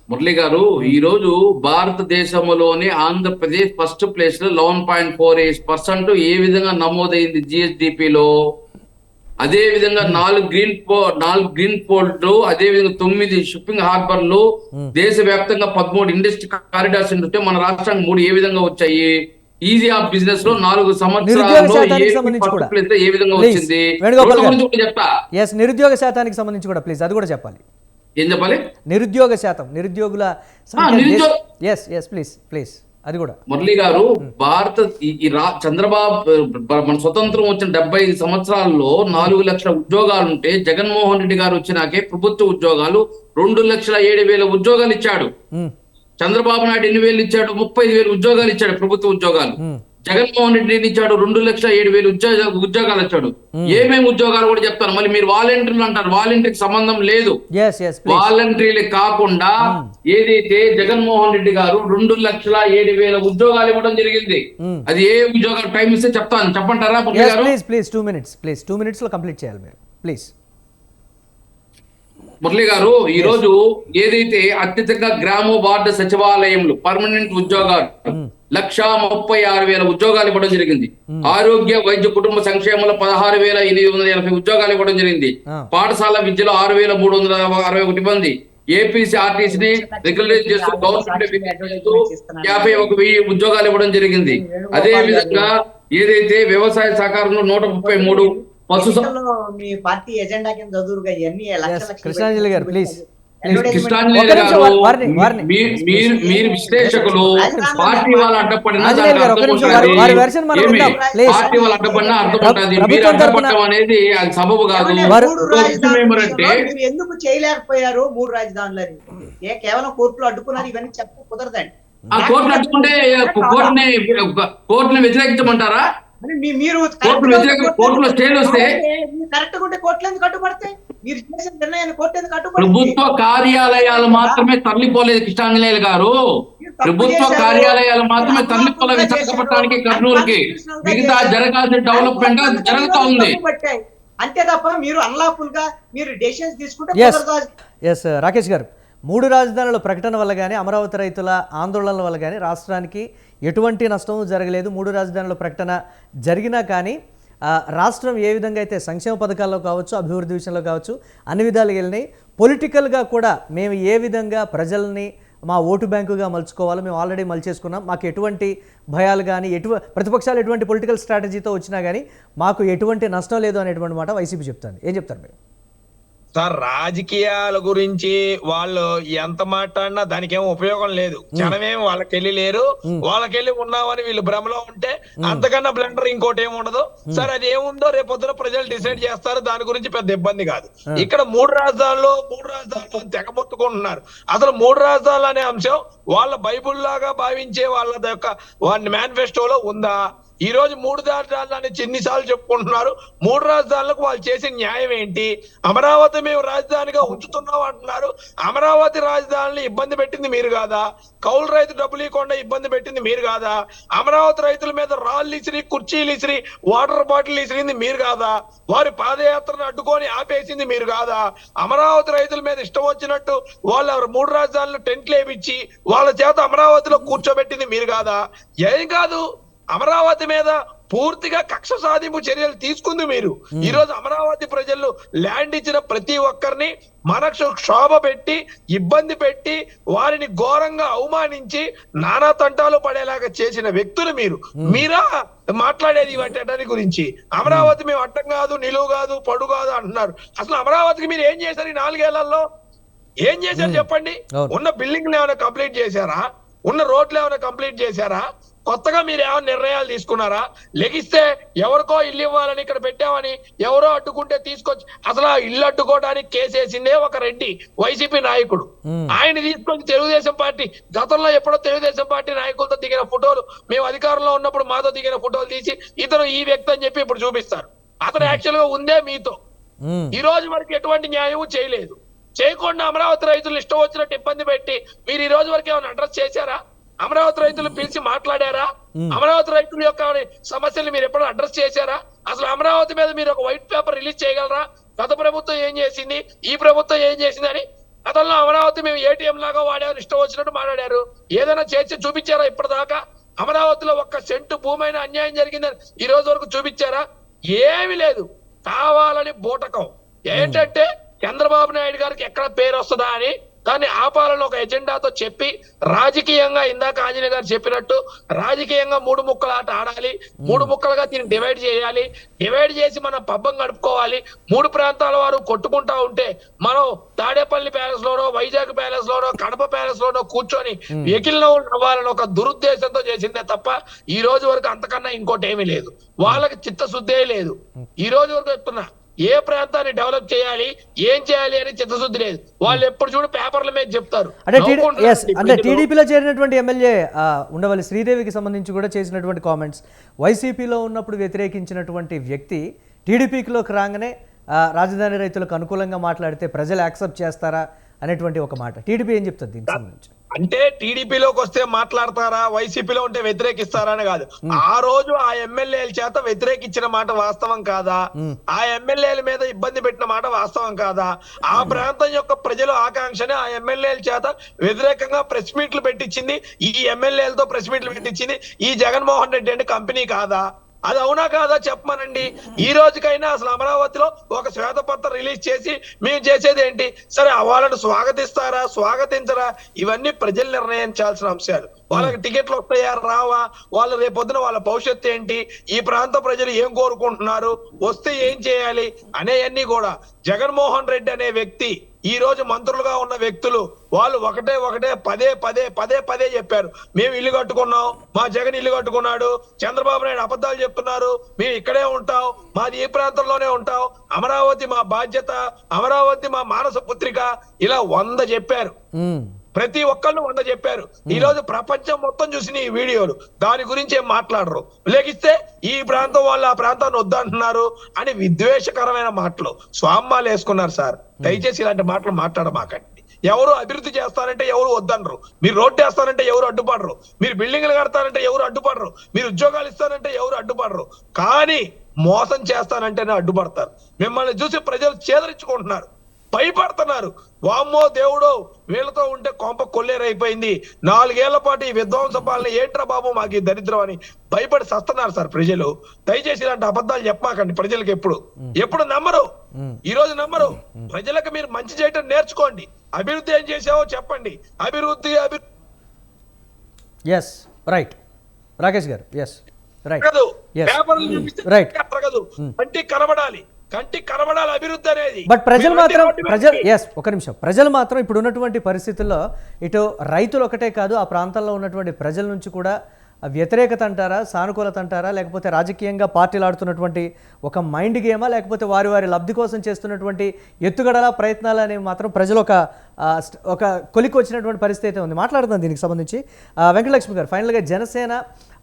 మురళి గారు, ఈ రోజు భారతదేశంలోనే ఆంధ్రప్రదేశ్ ఫస్ట్ ప్లేస్ లో 11.48% ఏ విధంగా నమోదైంది జిఎస్డిపిలో. అదే విధంగా 4 గ్రీన్ పోర్ట్లు, అదే విధంగా 9 షిప్పింగ్ హార్బర్లు, దేశవ్యాప్తంగా 13 ఇండస్ట్రీ కారిడార్స్ ఉంటే మన రాష్ట్రానికి 3 ఏ విధంగా వచ్చాయి? ఈజీ ఆఫ్ బిజినెస్ లో 4 సంవత్సరాల్లో ఏ విధంగా వచ్చింది? చెప్తా. నిరుద్యోగ శాతానికి సంబంధించి కూడా ప్లీజ్ అది కూడా చెప్పాలి. ఏం చెప్పాలి? నిరుద్యోగ శాతం, నిరుద్యోగుల ప్లీజ్ అది కూడా. మురళి గారు, చంద్రబాబు మన స్వతంత్రం వచ్చిన 75 సంవత్సరాల్లో 4 లక్షల ఉద్యోగాలు ఉంటే జగన్మోహన్ రెడ్డి గారు వచ్చినాకే ప్రభుత్వ ఉద్యోగాలు 2,07,000 ఉద్యోగాలు ఇచ్చాడు. చంద్రబాబు నాయుడు ఎన్ని వేలు ఇచ్చాడు? 35,000 ఉద్యోగాలు ఇచ్చాడు, ప్రభుత్వ ఉద్యోగాలు. జగన్మోహన్ రెడ్డి ఎన్ని ఇచ్చాడు? 2,07,000 ఉద్యోగాలు ఇచ్చాడు. ఏమేమి ఉద్యోగాలు కూడా చెప్తాను. మళ్ళీ మీరు వాలంటీర్లు అంటారు, వాలంటీర్కి సంబంధం లేదు. వాలంటీర్లు కాకుండా ఏదైతే జగన్మోహన్ రెడ్డి గారు 2,07,000 ఉద్యోగాలు ఇవ్వడం జరిగింది. అది ఏ ఉద్యోగాలు టైం ఇస్తే చెప్తాను, చెప్పంటారా? ప్లీజ్ 2 minutes లో కంప్లీట్ చేయాలి మీరు ప్లీజ్. మురళి గారు, ఈ రోజు ఏదైతే అత్యధిక గ్రామ వార్డు సచివాలయంలో పర్మనెంట్ ఉద్యోగాలు 1,36,000 ఉద్యోగాలు ఇవ్వడం జరిగింది. ఆరోగ్య, వైద్య, కుటుంబ సంక్షేమంలో 16,880 ఉద్యోగాలు ఇవ్వడం జరిగింది. పాఠశాల విద్యలో 6,361 మంది. ఏపీసీ ఆర్టీసీని రెగ్యులరైజ్ చేస్తూ గవర్నమెంట్ 51,000 ఉద్యోగాలు ఇవ్వడం జరిగింది. అదే విధంగా ఏదైతే వ్యవసాయ సహకారంలో 133, మీ పార్టీ ఎజెండా కింద చదువుగా ఇవన్నీ కృష్ణాంజలి గారు ప్లీజ్. కృష్ణాంజలి గారు, మీరు విశ్లేషకులు. పార్టీ వాళ్ళు అడ్డపడినా పార్టీ వాళ్ళు అడ్డపడినా అర్థం ఉంటుంది. మీరు అడ్డపడటం అనేది అది సబబు కాదు. ఎందుకు చేయలేకపోయారు 3 రాజధానులని? కేవలం కోర్టులో అడ్డుకున్నారు, ఇవన్నీ చెప్ప కుదరదండి. ఆ కోర్టును అడ్డుకుంటే కోర్టుని వ్యతిరేకించమంటారా? మీరు కోర్టులో స్టేలు వస్తే కరెక్ట్ ఉంటే కోర్టులు ఎందుకు కట్టుబడతాయి? మీరు చేసిన నిర్ణయాన్ని కోర్టు ఎందుకు కట్టుబడి? ప్రభుత్వ కార్యాలయాలు మాత్రమే తరలిపోలేదు కృష్ణాంజనేయులు గారు. ప్రభుత్వ కార్యాలయాలు మాత్రమే తరలిపోలేదు విశాఖపట్నానికి, కర్నూలుకి. మిగతా జరగాల్సిన డెవలప్మెంట్ జరుగుతూ ఉంది. అంతే తప్ప మీరు అన్లాఫుల్ గా మీరు డెసిషన్స్ తీసుకుంటే. రాకేష్ గారు, 3 రాజధానుల ప్రకటన వల్ల కానీ, అమరావతి రైతుల ఆందోళనల వల్ల కానీ రాష్ట్రానికి ఎటువంటి నష్టము జరగలేదు. 3 రాజధానుల ప్రకటన జరిగినా కానీ రాష్ట్రం ఏ విధంగా అయితే సంక్షేమ పథకాల్లో కావచ్చు, అభివృద్ధి విషయంలో కావచ్చు, అన్ని విధాలు వెళ్ళినాయి. పొలిటికల్గా కూడా మేము ఏ విధంగా ప్రజల్ని మా ఓటు బ్యాంకుగా మలుచుకోవాలో మేము ఆల్రెడీ మలిచేసుకున్నాం. మాకు ఎటువంటి భయాలు కానీ, ప్రతిపక్షాలు ఎటువంటి పొలిటికల్ స్ట్రాటజీతో వచ్చినా కానీ మాకు ఎటువంటి నష్టం లేదు అనేటువంటి మాట వైసీపీ చెప్తాను. ఏం చెప్తారు మీరు? సార్, రాజకీయాల గురించి వాళ్ళు ఎంత మాట్లాడినా దానికి ఏమో ఉపయోగం లేదు. జనమేమి వాళ్ళకెళ్ళి లేరు, వాళ్ళకెళ్ళి ఉన్నామని వీళ్ళు భ్రమలో ఉంటే అంతకన్నా బ్లండర్ ఇంకోటి ఏమి ఉండదు. సార్, అది ఏముందో రేపొద్దున ప్రజలు డిసైడ్ చేస్తారు. దాని గురించి పెద్ద ఇబ్బంది కాదు. ఇక్కడ 3 రాజధానులు తెగబొత్తుకుంటున్నారు. అసలు 3 రాజధానులు అనే అంశం వాళ్ళ బైబుల్ లాగా భావించే వాళ్ళ మేనిఫెస్టోలో ఉందా? ఈ రోజు 3 రాజధానులు ఎన్నిసార్లు చెప్పుకుంటున్నారు. 3 రాజధానులకు వాళ్ళు చేసిన న్యాయం ఏంటి? అమరావతి మేము రాజధానిగా ఉంచుతున్నాం అంటున్నారు. అమరావతి రాజధానిని ఇబ్బంది పెట్టింది మీరు కాదా? కౌలు రైతు డబ్బులు ఇవ్వకుండా ఇబ్బంది పెట్టింది మీరు కాదా? అమరావతి రైతుల మీద రాళ్ళు ఇసిరి, కుర్చీలు ఇసిరి, వాటర్ బాటిల్ ఇసిరింది మీరు కాదా? వారి పాదయాత్రను అడ్డుకొని ఆపేసింది మీరు కాదా? అమరావతి రైతుల మీద ఇష్టం వచ్చినట్టు వాళ్ళ 3 రాజధానులు టెంట్లు వేపించి వాళ్ళ చేత అమరావతిలో కూర్చోబెట్టింది మీరు కాదా? ఏం కాదు, అమరావతి మీద పూర్తిగా కక్ష సాధింపు చర్యలు తీసుకుంది మీరు. ఈ రోజు అమరావతి ప్రజలు ల్యాండ్ ఇచ్చిన ప్రతి ఒక్కరిని మనకు క్షోభ పెట్టి, ఇబ్బంది పెట్టి, వారిని ఘోరంగా అవమానించి నానా తంటాలు పడేలాగా చేసిన వ్యక్తులు మీరు. మీరా మాట్లాడేది వాటి గురించి? అమరావతి మేము అడ్డం కాదు, నిలువు కాదు, పడు కాదు అంటున్నారు. అసలు అమరావతికి మీరు ఏం చేశారు ఈ 4 ఏళ్లలో? ఏం చేశారు చెప్పండి? ఉన్న బిల్డింగ్లు ఏమైనా కంప్లీట్ చేశారా? ఉన్న రోడ్లు ఏమైనా కంప్లీట్ చేశారా? కొత్తగా మీరు ఏమైనా నిర్ణయాలు తీసుకున్నారా? లెగిస్తే ఎవరికో ఇల్లు ఇవ్వాలని ఇక్కడ పెట్టామని ఎవరో అడ్డుకుంటే తీసుకొచ్చి అసలు ఆ ఇల్లు అడ్డుకోవడానికి కేసేసిందే ఒక రెడ్డి వైసీపీ నాయకుడు. ఆయన తీసుకొచ్చి తెలుగుదేశం పార్టీ గతంలో ఎప్పుడో తెలుగుదేశం పార్టీ నాయకులతో దిగిన ఫోటోలు, మేము అధికారంలో ఉన్నప్పుడు మాతో దిగిన ఫోటోలు తీసి ఇతను ఈ వ్యక్తి అని చెప్పి ఇప్పుడు చూపిస్తారు. అతను యాక్చువల్ గా ఉందే మీతో. ఈ రోజు వరకు ఎటువంటి న్యాయం చేయలేదు. చేయకుండా అమరావతి రైతులు ఇష్టం వచ్చినట్టు ఇబ్బంది పెట్టి మీరు ఈ రోజు వరకు ఏమైనా అడ్రస్ చేశారా? అమరావతి రైతులు పిలిచి మాట్లాడారా? అమరావతి రైతుల యొక్క సమస్యలు మీరు ఎప్పుడు అడ్రస్ చేశారా? అసలు అమరావతి మీద మీరు ఒక వైట్ పేపర్ రిలీజ్ చేయగలరా? గత ప్రభుత్వం ఏం చేసింది, ఈ ప్రభుత్వం ఏం చేసింది అని. గతంలో అమరావతి మేము ఏటీఎం లాగా వాడారు, ఇష్టం వచ్చినట్టు మాట్లాడారు. ఏదైనా చేసి చూపించారా ఇప్పటిదాకా? అమరావతిలో ఒక్క సెంటు భూమైన అన్యాయం జరిగిందని ఈ రోజు వరకు చూపించారా? ఏమీ లేదు. కావాలని బూటకం ఏంటంటే చంద్రబాబు నాయుడు గారికి ఎక్కడ పేరు వస్తుందా అని దాన్ని ఆపాలని ఒక ఎజెండాతో చెప్పి రాజకీయంగా ఇందాక ఆంజనేయ గారు చెప్పినట్టు రాజకీయంగా 3 ముక్కల ఆట ఆడాలి. 3 ముక్కలుగా దీన్ని డివైడ్ చేయాలి. డివైడ్ చేసి మనం పబ్బం గడుపుకోవాలి. 3 ప్రాంతాల వారు కొట్టుకుంటా ఉంటే మనం తాడేపల్లి ప్యాలెస్ లోనో, వైజాగ్ ప్యాలెస్ లోనో, కడప ప్యాలెస్ లోనో కూర్చొని వెకిల్లో అవ్వాలని ఒక దురుద్దేశంతో చేసిందే తప్ప ఈ రోజు వరకు అంతకన్నా ఇంకోటి ఏమీ లేదు. వాళ్ళకి చిత్తశుద్ధే లేదు. ఈ రోజు వరకు చెప్తున్నా, ఏ ప్రాంతాన్ని డెవలప్ చేయాలి, ఏం చేయాలి అని చిత్తశుద్ధి లేదు. వాళ్ళు ఎప్పుడు చూడు పేపర్ల మీద చెప్తారు. అంటే టీడీపీలో చేరినటువంటి ఎమ్మెల్యే ఉండవల్లి శ్రీదేవికి సంబంధించి కూడా చేసినటువంటి కామెంట్స్, వైసీపీలో ఉన్నప్పుడు వ్యతిరేకించినటువంటి వ్యక్తి టీడీపీలోకి రాగానే రాజధాని రైతులకు అనుకూలంగా మాట్లాడితే ప్రజలు యాక్సెప్ట్ చేస్తారా అనేటువంటి ఒక మాట. టీడీపీ ఏం చెప్తుంది దీనికి సంబంధించి? అంటే టీడీపీలోకి వస్తే మాట్లాడతారా, వైసీపీలో ఉంటే వ్యతిరేకిస్తారా అని కాదు. ఆ రోజు ఆ ఎమ్మెల్యేల చేత వ్యతిరేకించిన మాట వాస్తవం కాదా? ఆ ఎమ్మెల్యేల మీద ఇబ్బంది పెట్టిన మాట వాస్తవం కాదా? ఆ ప్రాంతం యొక్క ప్రజల ఆకాంక్షని ఆ ఎమ్మెల్యేల చేత వ్యతిరేకంగా ప్రెస్ మీట్లు పెట్టించింది, ఈ ఎమ్మెల్యేలతో ప్రెస్ మీట్లు పెట్టించింది ఈ జగన్మోహన్ రెడ్డి అంటే కంపెనీ కాదా? అది అవునా కాదా చెప్పమనండి. ఈ రోజుకైనా అసలు అమరావతిలో ఒక శ్వేతపత్రం రిలీజ్ చేసి మేము చేసేది ఏంటి? సరే, వాళ్ళని స్వాగతిస్తారా, స్వాగతించరా, ఇవన్నీ ప్రజలు నిర్ణయించాల్సిన అంశాలు. వాళ్ళకి టికెట్లు వస్తాయా, రావా, వాళ్ళు రేపొద్దున వాళ్ళ భవిష్యత్తు ఏంటి, ఈ ప్రాంత ప్రజలు ఏం కోరుకుంటున్నారు, వస్తే ఏం చేయాలి అనేవన్నీ కూడా జగన్మోహన్ రెడ్డి అనే వ్యక్తి, ఈ రోజు మంత్రులుగా ఉన్న వ్యక్తులు వాళ్ళు ఒకటే పదే చెప్పారు. మేము ఇల్లు కట్టుకున్నాం, మా జగన్ ఇల్లు కట్టుకున్నాడు, చంద్రబాబు నాయుడు అబద్ధాలు చెప్తున్నారు, మేము ఇక్కడే ఉంటాం, మాది ఈ ప్రాంతంలోనే ఉంటాం, అమరావతి మా బాధ్యత, అమరావతి మా మానస పుత్రిక, ఇలా 100 చెప్పారు. ప్రతి ఒక్కళ్ళు 100 చెప్పారు. ఈ రోజు ప్రపంచం మొత్తం చూసిన ఈ వీడియోలు దాని గురించి ఏం మాట్లాడరు. లేకిస్తే ఈ ప్రాంతం వాళ్ళు ఆ ప్రాంతాన్ని వద్దంటున్నారు అని విద్వేషకరమైన మాటలు స్వామ్మాలు వేసుకున్నారు. సార్, దయచేసి ఇలాంటి మాటలు మాట్లాడమాకండి. ఎవరు అభివృద్ధి చేస్తారంటే ఎవరు వద్దనరు, మీరు రోడ్డు వేస్తారంటే ఎవరు అడ్డుపడరు, మీరు బిల్డింగ్లు కడతారంటే ఎవరు అడ్డుపడరు, మీరు ఉద్యోగాలు ఇస్తారంటే ఎవరు అడ్డుపడరు, కానీ మోసం చేస్తానంటేనే అడ్డుపడతారు. మిమ్మల్ని చూసి ప్రజలు చేదరించుకుంటున్నారు, భయపడుతున్నారు. వామ్మో దేవుడు, వీళ్ళతో ఉంటే కొంప కొల్లేరైపోయింది, 4 ఏళ్ల పాటు ఈ విధ్వంస పాలన ఏంట్రా బాబు మాకు దరిద్రం అని భయపడి సస్తున్నారు సార్ ప్రజలు. దయచేసి ఇలాంటి అబద్ధాలు చెప్పమాకండి. ప్రజలకు ఎప్పుడు నమ్మరు, ఈ రోజు నమ్మరు. ప్రజలకు మీరు మంచి చేయటం నేర్చుకోండి. అభివృద్ధి ఏం చేసావో చెప్పండి. అభివృద్ధి రైట్ రాకేష్ గారు, కంటికి కనబడాలి, కంటికి కనబడాలి అభివృద్ధి అనేది. బట్ ప్రజలు మాత్రం ఇప్పుడు ఉన్నటువంటి పరిస్థితుల్లో ఇటు రైతులు ఒకటే కాదు, ఆ ప్రాంతంలో ఉన్నటువంటి ప్రజల నుంచి కూడా వ్యతిరేకత అంటారా, సానుకూలత అంటారా, లేకపోతే రాజకీయంగా పార్టీలు ఆడుతున్నటువంటి ఒక మైండ్ గేమా, లేకపోతే వారి లబ్ధి కోసం చేస్తున్నటువంటి ఎత్తుగడల ప్రయత్నాలు అనేవి మాత్రం ప్రజలు ఒక కొలికి వచ్చినటువంటి పరిస్థితి అయితే ఉంది. మాట్లాడుతుంది దీనికి సంబంధించి వెంకటలక్ష్మి గారు. ఫైనల్గా జనసేన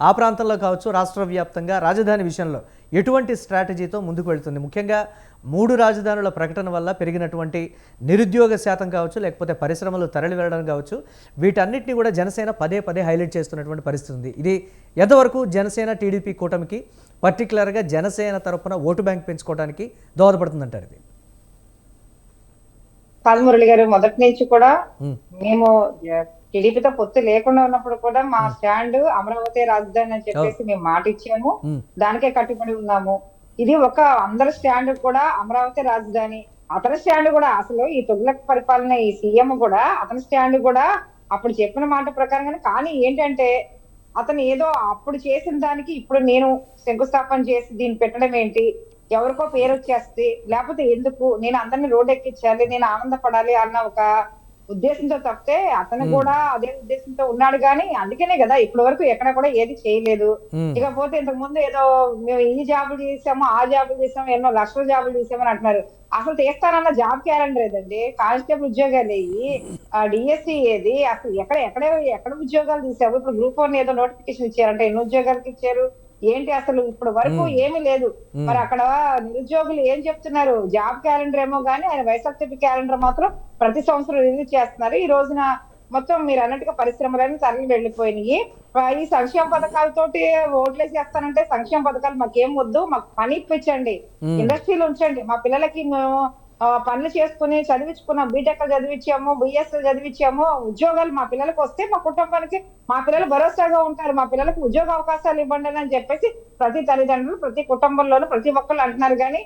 ఆ ప్రాంతంలో కావచ్చు, రాష్ట్ర వ్యాప్తంగా రాజధాని విషయంలో ఎటువంటి స్ట్రాటజీతో ముందుకు వెళ్తుంది? ముఖ్యంగా 3 రాజధానుల ప్రకటన వల్ల పెరిగినటువంటి నిరుద్యోగ శాతం కావచ్చు, లేకపోతే పరిశ్రమలు తరలి వెళ్ళడం కావచ్చు, వీటన్నిటిని కూడా జనసేన పదే హైలైట్ చేస్తున్నటువంటి పరిస్థితి ఉంది. ఇది ఎంతవరకు జనసేన టీడీపీ కూటమికి, పర్టికులర్గా జనసేన తరఫున ఓటు బ్యాంక్ పెంచుకోవడానికి దోహదపడుతుందంటారు? ఇది కాదుమురళి గారు, మొదటి నుంచి కూడా మేము టీడీపీతో పొత్తు లేకుండా ఉన్నప్పుడు కూడా మా స్టాండ్ అమరావతి రాజధాని అని చెప్పేసి మేము మాట ఇచ్చాము, దానికే కట్టుబడి ఉన్నాము. ఇది ఒక అందరి స్టాండ్ కూడా అమరావతి రాజధాని. అతని స్టాండ్ కూడా అసలు ఈ తుగ్లక్ పరిపాలన ఈ సీఎం కూడా అతని స్టాండ్ కూడా అప్పుడు చెప్పిన మాట ప్రకారంగానే. కానీ ఏంటంటే అతను ఏదో అప్పుడు చేసిన దానికి ఇప్పుడు నేను శంకుస్థాపన చేసి దీన్ని పెట్టడం ఏంటి, ఎవరికో పేరు వచ్చేస్తే, లేకపోతే ఎందుకు నేను అందరినీ రోడ్డు ఎక్కించాలి, నేను ఆనందపడాలి అన్న ఒక ఉద్దేశంతో తప్పితే అతను కూడా అదే ఉద్దేశంతో ఉన్నాడు కానీ అందుకనే కదా ఇప్పటి వరకు ఎక్కడ కూడా ఏది చేయలేదు. ఇకపోతే ఇంతకు ముందు ఏదో మేము ఈ జాబులు చేసాము ఆ జాబులు చేసాము ఎన్నో లక్షల జాబులు చేసామని అంటున్నారు. అసలు తీస్తానన్న జాబ్ క్యాలెండర్ ఏదండి? కానిస్టేబుల్ ఉద్యోగాలు అయ్యి డిఎస్సి ఏది? అసలు ఎక్కడ ఉద్యోగాలు తీసావు? ఇప్పుడు గ్రూప్ 1 ఏదో నోటిఫికేషన్ ఇచ్చారంటే ఎన్ని ఉద్యోగాలకు ఇచ్చారు ఏంటి? అసలు ఇప్పుడు వరకు ఏమీ లేదు. మరి అక్కడ నిరుద్యోగులు ఏం చెప్తున్నారు? జాబ్ క్యాలెండర్ ఏమో గానీ ఆయన వైఎస్ఆర్సీపీ క్యాలెండర్ మాత్రం ప్రతి సంవత్సరం రిలీజ్ చేస్తున్నారు. ఈ రోజున మొత్తం మీరు అన్నట్టుగా పరిశ్రమలను తరలి వెళ్ళిపోయినాయి. ఈ సంక్షేమ పథకాలతోటి ఓట్లేసి చేస్తానంటే సంక్షేమ పథకాలు మాకేం వద్దు, మాకు పని ఇప్పించండి, ఇండస్ట్రీలు ఉంచండి, మా పిల్లలకి మేము పనులు చేసుకుని చదివించుకున్నాం, బీటెక్ చదివించాము, బిఎస్ చదివించాము, ఉద్యోగాలు మా పిల్లలకు వస్తే మా కుటుంబానికి మా పిల్లలు భరోసాగా ఉంటారు, మా పిల్లలకు ఉద్యోగ అవకాశాలు ఇవ్వండి అని చెప్పేసి ప్రతి తల్లిదండ్రులు ప్రతి కుటుంబంలోనూ ప్రతి ఒక్కళ్ళు అంటున్నారు. కానీ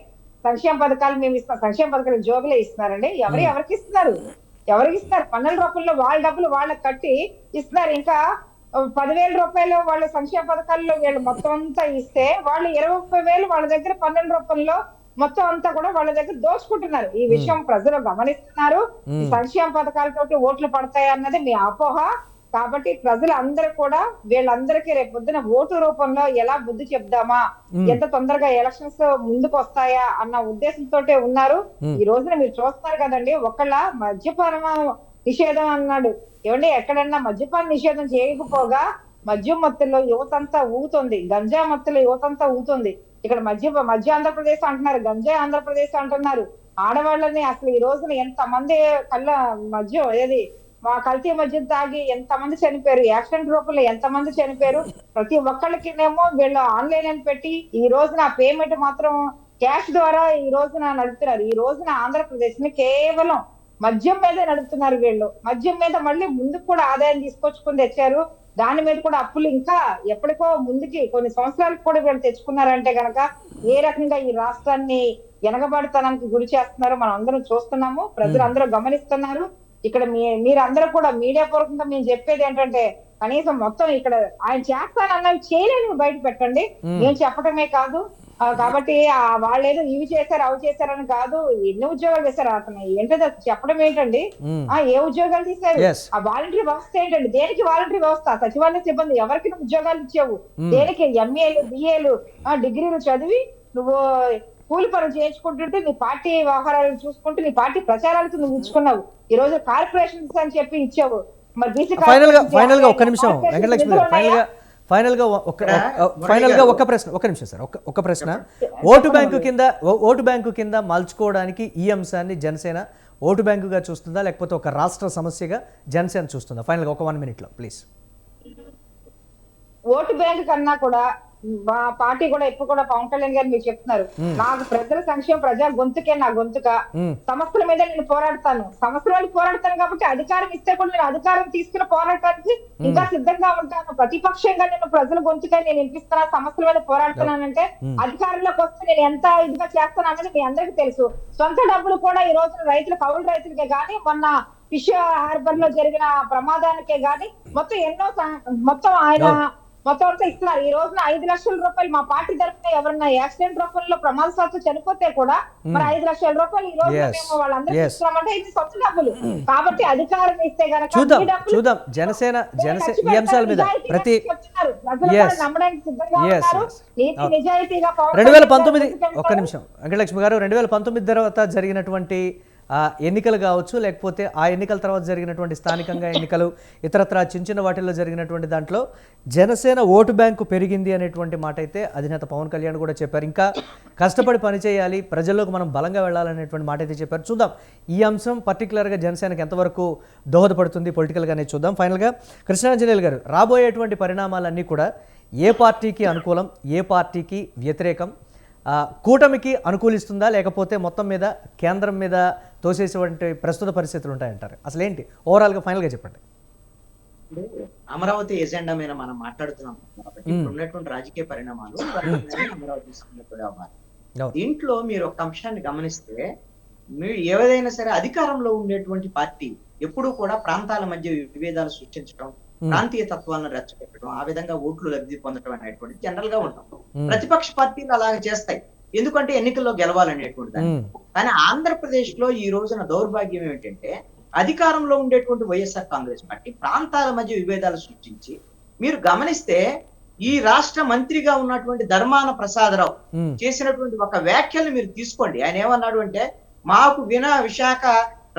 సంక్షేమ పథకాలు మేము ఇస్తాం, సంక్షేమ పథకాలు ఉద్యోగులే ఇస్తున్నారండి. ఎవరికి ఇస్తున్నారు? ఎవరికి ఇస్తున్నారు? పన్నుల రూపంలో వాళ్ళ డబ్బులు వాళ్ళకి కట్టి ఇస్తున్నారు. ఇంకా 10,000 రూపాయలు వాళ్ళ సంక్షేమ పథకాల్లో వీళ్ళు మొత్తం అంతా ఇస్తే వాళ్ళు 20,000 వాళ్ళ దగ్గర పన్నుల రూపంలో మొత్తం అంతా కూడా వాళ్ళ దగ్గర దోచుకుంటున్నారు. ఈ విషయం ప్రజలు గమనిస్తున్నారు. ఈ సంక్షేమ పథకాలతోటి ఓట్లు పడతాయి అన్నది మీ అపోహ. కాబట్టి ప్రజలు అందరూ కూడా వీళ్ళందరికీ రేపు పొద్దున ఓటు రూపంలో ఎలా బుద్ధి చెప్దామా, ఎంత తొందరగా ఎలక్షన్స్ ముందుకు వస్తాయా అన్న ఉద్దేశంతో ఉన్నారు. ఈ రోజున మీరు చూస్తున్నారు కదండి, ఒకళ్ళ మద్యపాన నిషేధం అన్నాడు. ఏమండి, ఎక్కడన్నా మద్యపాన నిషేధం చేయకపోగా మద్యం మత్తులో యువతంతా ఊగుతుంది, గంజా మత్తులో యువతంతా ఊగుతుంది. ఇక్కడ మధ్య ఆంధ్రప్రదేశ్ అంటున్నారు, గంజా ఆంధ్రప్రదేశ్ అంటున్నారు. ఆడవాళ్ళని అసలు ఈ రోజున ఎంత మంది మద్యం ఏది మా కల్తీ మద్యం తాగి ఎంత మంది చనిపోయారు, యాక్సిడెంట్ రూపంలో ఎంత మంది చనిపోయారు. ప్రతి ఒక్కళ్ళకినేమో వీళ్ళు ఆన్లైన్ అని పెట్టి ఈ రోజున పేమెంట్ మాత్రం క్యాష్ ద్వారా ఈ రోజున నడుపుతున్నారు. ఈ రోజున ఆంధ్రప్రదేశ్ ని కేవలం మద్యం మీదే నడుపుతున్నారు వీళ్ళు. మద్యం మీద మళ్ళీ ముందుకు కూడా ఆదాయం తీసుకొచ్చుకుని తెచ్చారు. దాని మీద కూడా అప్పులు ఇంకా ఎప్పటికో ముందుకి కొన్ని సంవత్సరాలకు కూడా వీళ్ళు తెచ్చుకున్నారంటే గనక ఏ రకంగా ఈ రాష్ట్రాన్ని వెనకబడితనానికి గురి చేస్తున్నారో మనం అందరం చూస్తున్నాము, ప్రజలందరూ గమనిస్తున్నారు. ఇక్కడ మీరందరూ కూడా మీడియా పూర్వకంగా మేము చెప్పేది ఏంటంటే కనీసం మొత్తం ఇక్కడ ఆయన చేస్తానన్నవి చేయలేని బయట పెట్టండి. మేము చెప్పటమే కాదు కాబట్టి వాళ్ళేదో ఇవి చేశారు అవి చేశారని కాదు, ఎన్ని ఉద్యోగాలు చేశారు అతను ఏంటో చెప్పడం ఏంటండి? ఏ ఉద్యోగాలు తీశారు? ఆ వాలంటరీ వ్యవస్థ ఏంటండి? దేనికి వాలంటరీ వ్యవస్థ? సచివాలయ సిబ్బంది ఎవరికి ఉద్యోగాలు ఇచ్చావు? దేనికి? ఎంఏలు బిఏలు డిగ్రీలు చదివి నువ్వు కూలి పనులు చేయించుకుంటుంటే నీ పార్టీ వ్యవహారాలను చూసుకుంటూ నీ పార్టీ ప్రచారాలకు నువ్వు ఇచ్చుకున్నావు. ఈ రోజు కార్పొరేషన్స్ అని చెప్పి ఇచ్చావు. మరి బీసీ ఫైనల్ గా ఒక్క నిమిషం వెంకటలక్ష్మి గారు, ఫైనల్ గా ఒక నిమిషం సార్, ఒక ప్రశ్న. ఓటు బ్యాంకు కింద మలుచుకోవడానికి ఈ అంశాన్ని జనసేన ఓటు బ్యాంకుగా చూస్తుందా లేకపోతే ఒక రాష్ట్ర సమస్యగా జనసేన చూస్తుందా? ఫైనల్ గా ఒక 1 minute లో ప్లీజ్. ఓటు బ్యాంకు కన్నా కూడా మా పార్టీ కూడా ఎప్పుడు కూడా పవన్ కళ్యాణ్ గారు మీరు చెప్తున్నారు, నాకు ప్రజల సంక్షేమ ప్రజా గొంతుకే నా గొంతుక, సమస్యల మీద నేను పోరాడతాను, సమస్యలు పోరాడతాను కాబట్టి అధికారం ఇస్తే కూడా నేను అధికారం తీసుకుని పోరాటానికి ఇంకా సిద్ధంగా ఉంటాను. ప్రతిపక్షంగా నేను ప్రజల గొంతుగా నేను వినిపిస్తున్నా, సమస్యల మీద పోరాడుతున్నానంటే అధికారంలోకి వస్తే నేను ఎంత ఇదిగా చేస్తాను అనేది మీ అందరికీ తెలుసు. సొంత డబ్బులు కూడా ఈ రోజున కౌలు రైతులకే గానీ మొన్న ఫిష్ హార్బర్ లో జరిగిన ప్రమాదానికే గానీ మొత్తం ఆయన అంతా ఇస్తున్నారు. ఈ రోజున 5 లక్షల రూపాయలు మా పార్టీ తరఫున ఎవరన్నా యాక్సిడెంట్ రూపంలో ప్రమాదశాత్తు చనిపోతే కూడా మరి 5 లక్షల రూపాయలు ఈ రోజు మేము వాళ్ళందరికీ ఇస్తున్నామంటే ఇది సొంత డబ్బులు. కాబట్టి అధికారం ఇస్తే గనక చూద్దాం జనసేన ఈ అంశాల మీద ప్రతి నమ్మడానికి సిద్ధంగా ఉన్నారు. నీతి నిజాయితీగా 2019 ఒక్క నిమిషం వెంకటలక్ష్మి గారు, 2019 తర్వాత జరిగినటువంటి ఎన్నికలు కావచ్చు లేకపోతే ఆ ఎన్నికల తర్వాత జరిగినటువంటి స్థానికంగా ఎన్నికలు ఇతరత్రా చిన్న వాటిల్లో జరిగినటువంటి దాంట్లో జనసేన ఓటు బ్యాంకు పెరిగింది అనేటువంటి మాట అయితే అధినేత పవన్ కళ్యాణ్ కూడా చెప్పారు. ఇంకా కష్టపడి పనిచేయాలి, ప్రజల్లోకి మనం బలంగా వెళ్ళాలనేటువంటి మాట అయితే చెప్పారు. చూద్దాం ఈ అంశం పర్టికులర్గా జనసేనకు ఎంతవరకు దోహదపడుతుంది పొలిటికల్గానే చూద్దాం. ఫైనల్గా కృష్ణాంజనేయులు గారు, రాబోయేటువంటి పరిణామాలన్నీ కూడా ఏ పార్టీకి అనుకూలం, ఏ పార్టీకి వ్యతిరేకం, కూటమికి అనుకూలిస్తుందా లేకపోతే మొత్తం మీద కేంద్రం మీద తోసేసేటువంటి ప్రస్తుత పరిస్థితులు ఉంటాయంటారు? అసలు ఏంటి ఓవరాల్గా ఫైనల్గా చెప్పండి. అమరావతి ఎజెండా మీద మనం మాట్లాడుతున్నాం కాబట్టి ఉన్నటువంటి రాజకీయ పరిణామాలు అమరావతి దీంట్లో మీరు ఒక అంశాన్ని గమనిస్తే, మీరు ఏదైనా సరే అధికారంలో ఉండేటువంటి పార్టీ ఎప్పుడూ కూడా ప్రాంతాల మధ్య విభేదాలు సృష్టించడం, ప్రాంతీయ తత్వాలను రెచ్చగొట్టడం, ఆ విధంగా ఓట్లు లబ్ధి పొందడం అనేటువంటి జనరల్ గా ఉంటాం. ప్రతిపక్ష పార్టీలు అలాగే చేస్తాయి, ఎందుకంటే ఎన్నికల్లో గెలవాలనేటువంటి దాన్ని. కానీ ఆంధ్రప్రదేశ్ లో ఈ రోజున దౌర్భాగ్యం ఏమిటంటే అధికారంలో ఉండేటువంటి వైఎస్ఆర్ కాంగ్రెస్ పార్టీ ప్రాంతాల మధ్య విభేదాలు సృష్టించి, మీరు గమనిస్తే ఈ రాష్ట్ర మంత్రిగా ఉన్నటువంటి ధర్మాన ప్రసాదరావు చేసినటువంటి ఒక వ్యాఖ్యలు మీరు తీసుకోండి. ఆయన ఏమన్నాడు అంటే, మాకు విశాఖ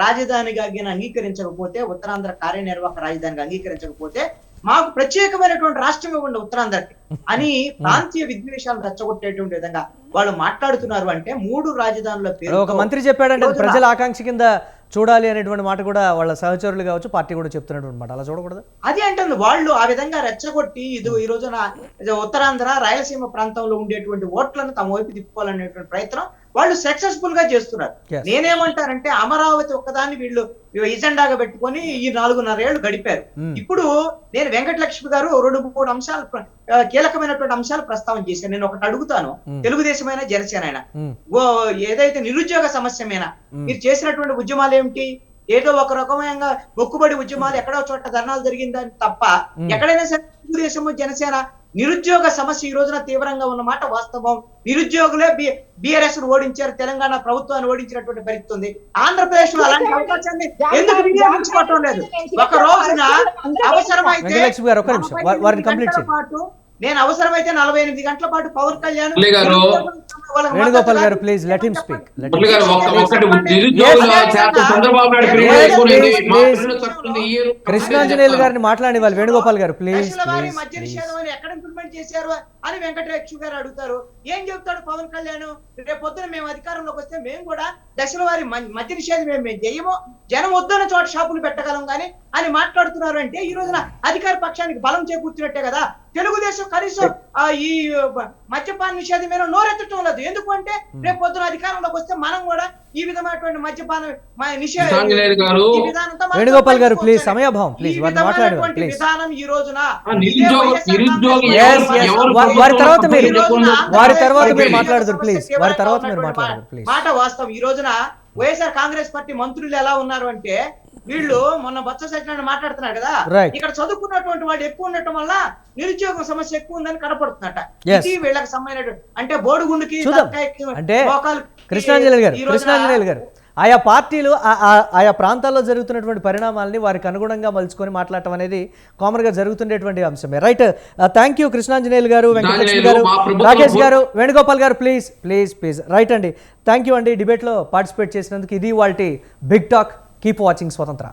రాజధానిగా అంగీకరించకపోతే, ఉత్తరాంధ్ర కార్యనిర్వాహక రాజధానిగా అంగీకరించకపోతే మాకు ప్రత్యేకమైనటువంటి రాష్ట్రం ఇవ్వండి ఉత్తరాంధ్రకి అని ప్రాంతీయ విద్వేషాలను రెచ్చగొట్టేటువంటి విధంగా వాళ్ళు మాట్లాడుతున్నారు. అంటే 3 రాజధానుల పేరు ఒక మంత్రి చెప్పాడంటే ప్రజల ఆకాంక్ష కింద చూడాలి అనేటువంటి మాట కూడా వాళ్ళ సహచరులు కావచ్చు, పార్టీ కూడా చెప్తున్నటువంటి మాట. అలా చూడకూడదు. అదే అంటుంది, వాళ్ళు ఆ విధంగా రెచ్చగొట్టి ఈ రోజున ఉత్తరాంధ్ర రాయలసీమ ప్రాంతంలో ఉండేటువంటి ఓట్లను తమ వైపు తిప్పుకోవాలనేటువంటి ప్రయత్నం వాళ్ళు సక్సెస్ఫుల్ గా చేస్తున్నారు. నేనేమంటారంటే, అమరావతి ఒక్కదాన్ని వీళ్ళు ఎజెండాగా పెట్టుకొని ఈ 4.5 ఏళ్లు గడిపారు. ఇప్పుడు నేను వెంకటలక్ష్మి గారు 2-3 అంశాలు కీలకమైనటువంటి అంశాలు ప్రస్తావన చేశాను. నేను ఒకటి అడుగుతాను, తెలుగుదేశమైనా జనసేన అయినా ఏదైతే నిరుద్యోగ సమస్య మీద మీరు చేసినటువంటి ఉద్యమాలు ఏమిటి? ఏదో ఒక రకమైన మొక్కుబడి ఉద్యమాలు ఎక్కడో చోట ధర్నాలు జరిగిందని తప్ప ఎక్కడైనా సరే తెలుగుదేశము జనసేన నిరుద్యోగ సమస్య ఈ రోజున తీవ్రంగా ఉన్న మాట వాస్తవం. నిరుద్యోగులే బీఆర్ఎస్ ను ఓడించారు, తెలంగాణ ప్రభుత్వాన్ని ఓడించినటువంటి పరిస్థితి ఉంది. ఆంధ్రప్రదేశ్ లో అలాంటి అవకాశాన్ని ఎందుకు వినియోగించుకోవటం లేదు? ఒక రోజున అవసరమైతే నేను అవసరమైతే 48 గంటల పాటు పవన్ కళ్యాణ్ వేణుగోపాల్ గారు please let him speak. Krishnanjaneyulu గారిని మాట్లాడి వాళ్ళు. వేణుగోపాల్ గారు ప్లీజ్. మద్య నిషేధం అని ఎక్కడ ఇంప్లిమెంట్ చేశారు అని వెంకటలక్ష్మి గారు అడుగుతారు. ఏం చెప్తాడు పవన్ కళ్యాణ్? రేపు పొద్దున మేము అధికారంలోకి వస్తే మేము కూడా దశల వారి మద్య నిషేధం మేము చేయము, జనం వద్దన్న చోట షాపులు పెట్టగలం కానీ అని మాట్లాడుతున్నారు. అంటే ఈ రోజున అధికార పక్షానికి బలం చేకూర్చినట్టే కదా. తెలుగుదేశం కనీసం ఈ మద్యపాన నిషేధం మీద నోరెత్తటం లేదు. ఎందుకు అంటే రేపు పొద్దున అధికారంలోకి వస్తే మనం కూడా ఈ విధమైనటువంటి మద్యపాన వేణుగోపాల్ గారు ప్లీజ్, సమయాభావం ప్లీజ్, విధానం ఈ రోజున వారి తర్వాత మీరు మాట్లాడదురు ప్లీజ్. వారి తర్వాత మీరు మాట్లాడదురు ప్లీజ్. మాట వాస్తవం. ఈ రోజున వైఎస్ఆర్ కాంగ్రెస్ పార్టీ మంత్రులు ఎలా ఉన్నారు అంటే, వీళ్ళు మొన్న బొత్స సత్యనారాయణ మాట్లాడుతున్నారు కదా, ఇక్కడ చదువుకున్నటువంటి వాళ్ళు ఎక్కువ ఉండటం వల్ల నిరుద్యోగం సమస్య ఎక్కువ ఉందని కనపడుతున్నట. ఇది వీళ్ళకి సంబంధించిన అంటే బోడుగుండుకి అంటే కృష్ణాంజనేయులు గారు ఆయా పార్టీలు ఆయా ప్రాంతాల్లో జరుగుతున్నటువంటి పరిణామాలని వారికి అనుగుణంగా మలుచుకొని మాట్లాడటం అనేది కామన్ గా జరుగుతుండేటువంటి అంశమే. రైట్, థ్యాంక్ యూ కృష్ణాంజనేయులు గారు, వెంకటలక్ష్మి గారు, రాకేష్ గారు, వేణుగోపాల్ గారు ప్లీజ్ ప్లీజ్ ప్లీజ్. రైట్ అండి, థ్యాంక్ యూ అండి డిబేట్లో పార్టిసిపేట్ చేసినందుకు. ఇది వాళ్ళ బిగ్ టాక్. కీప్ వాచింగ్ స్వతంత్ర.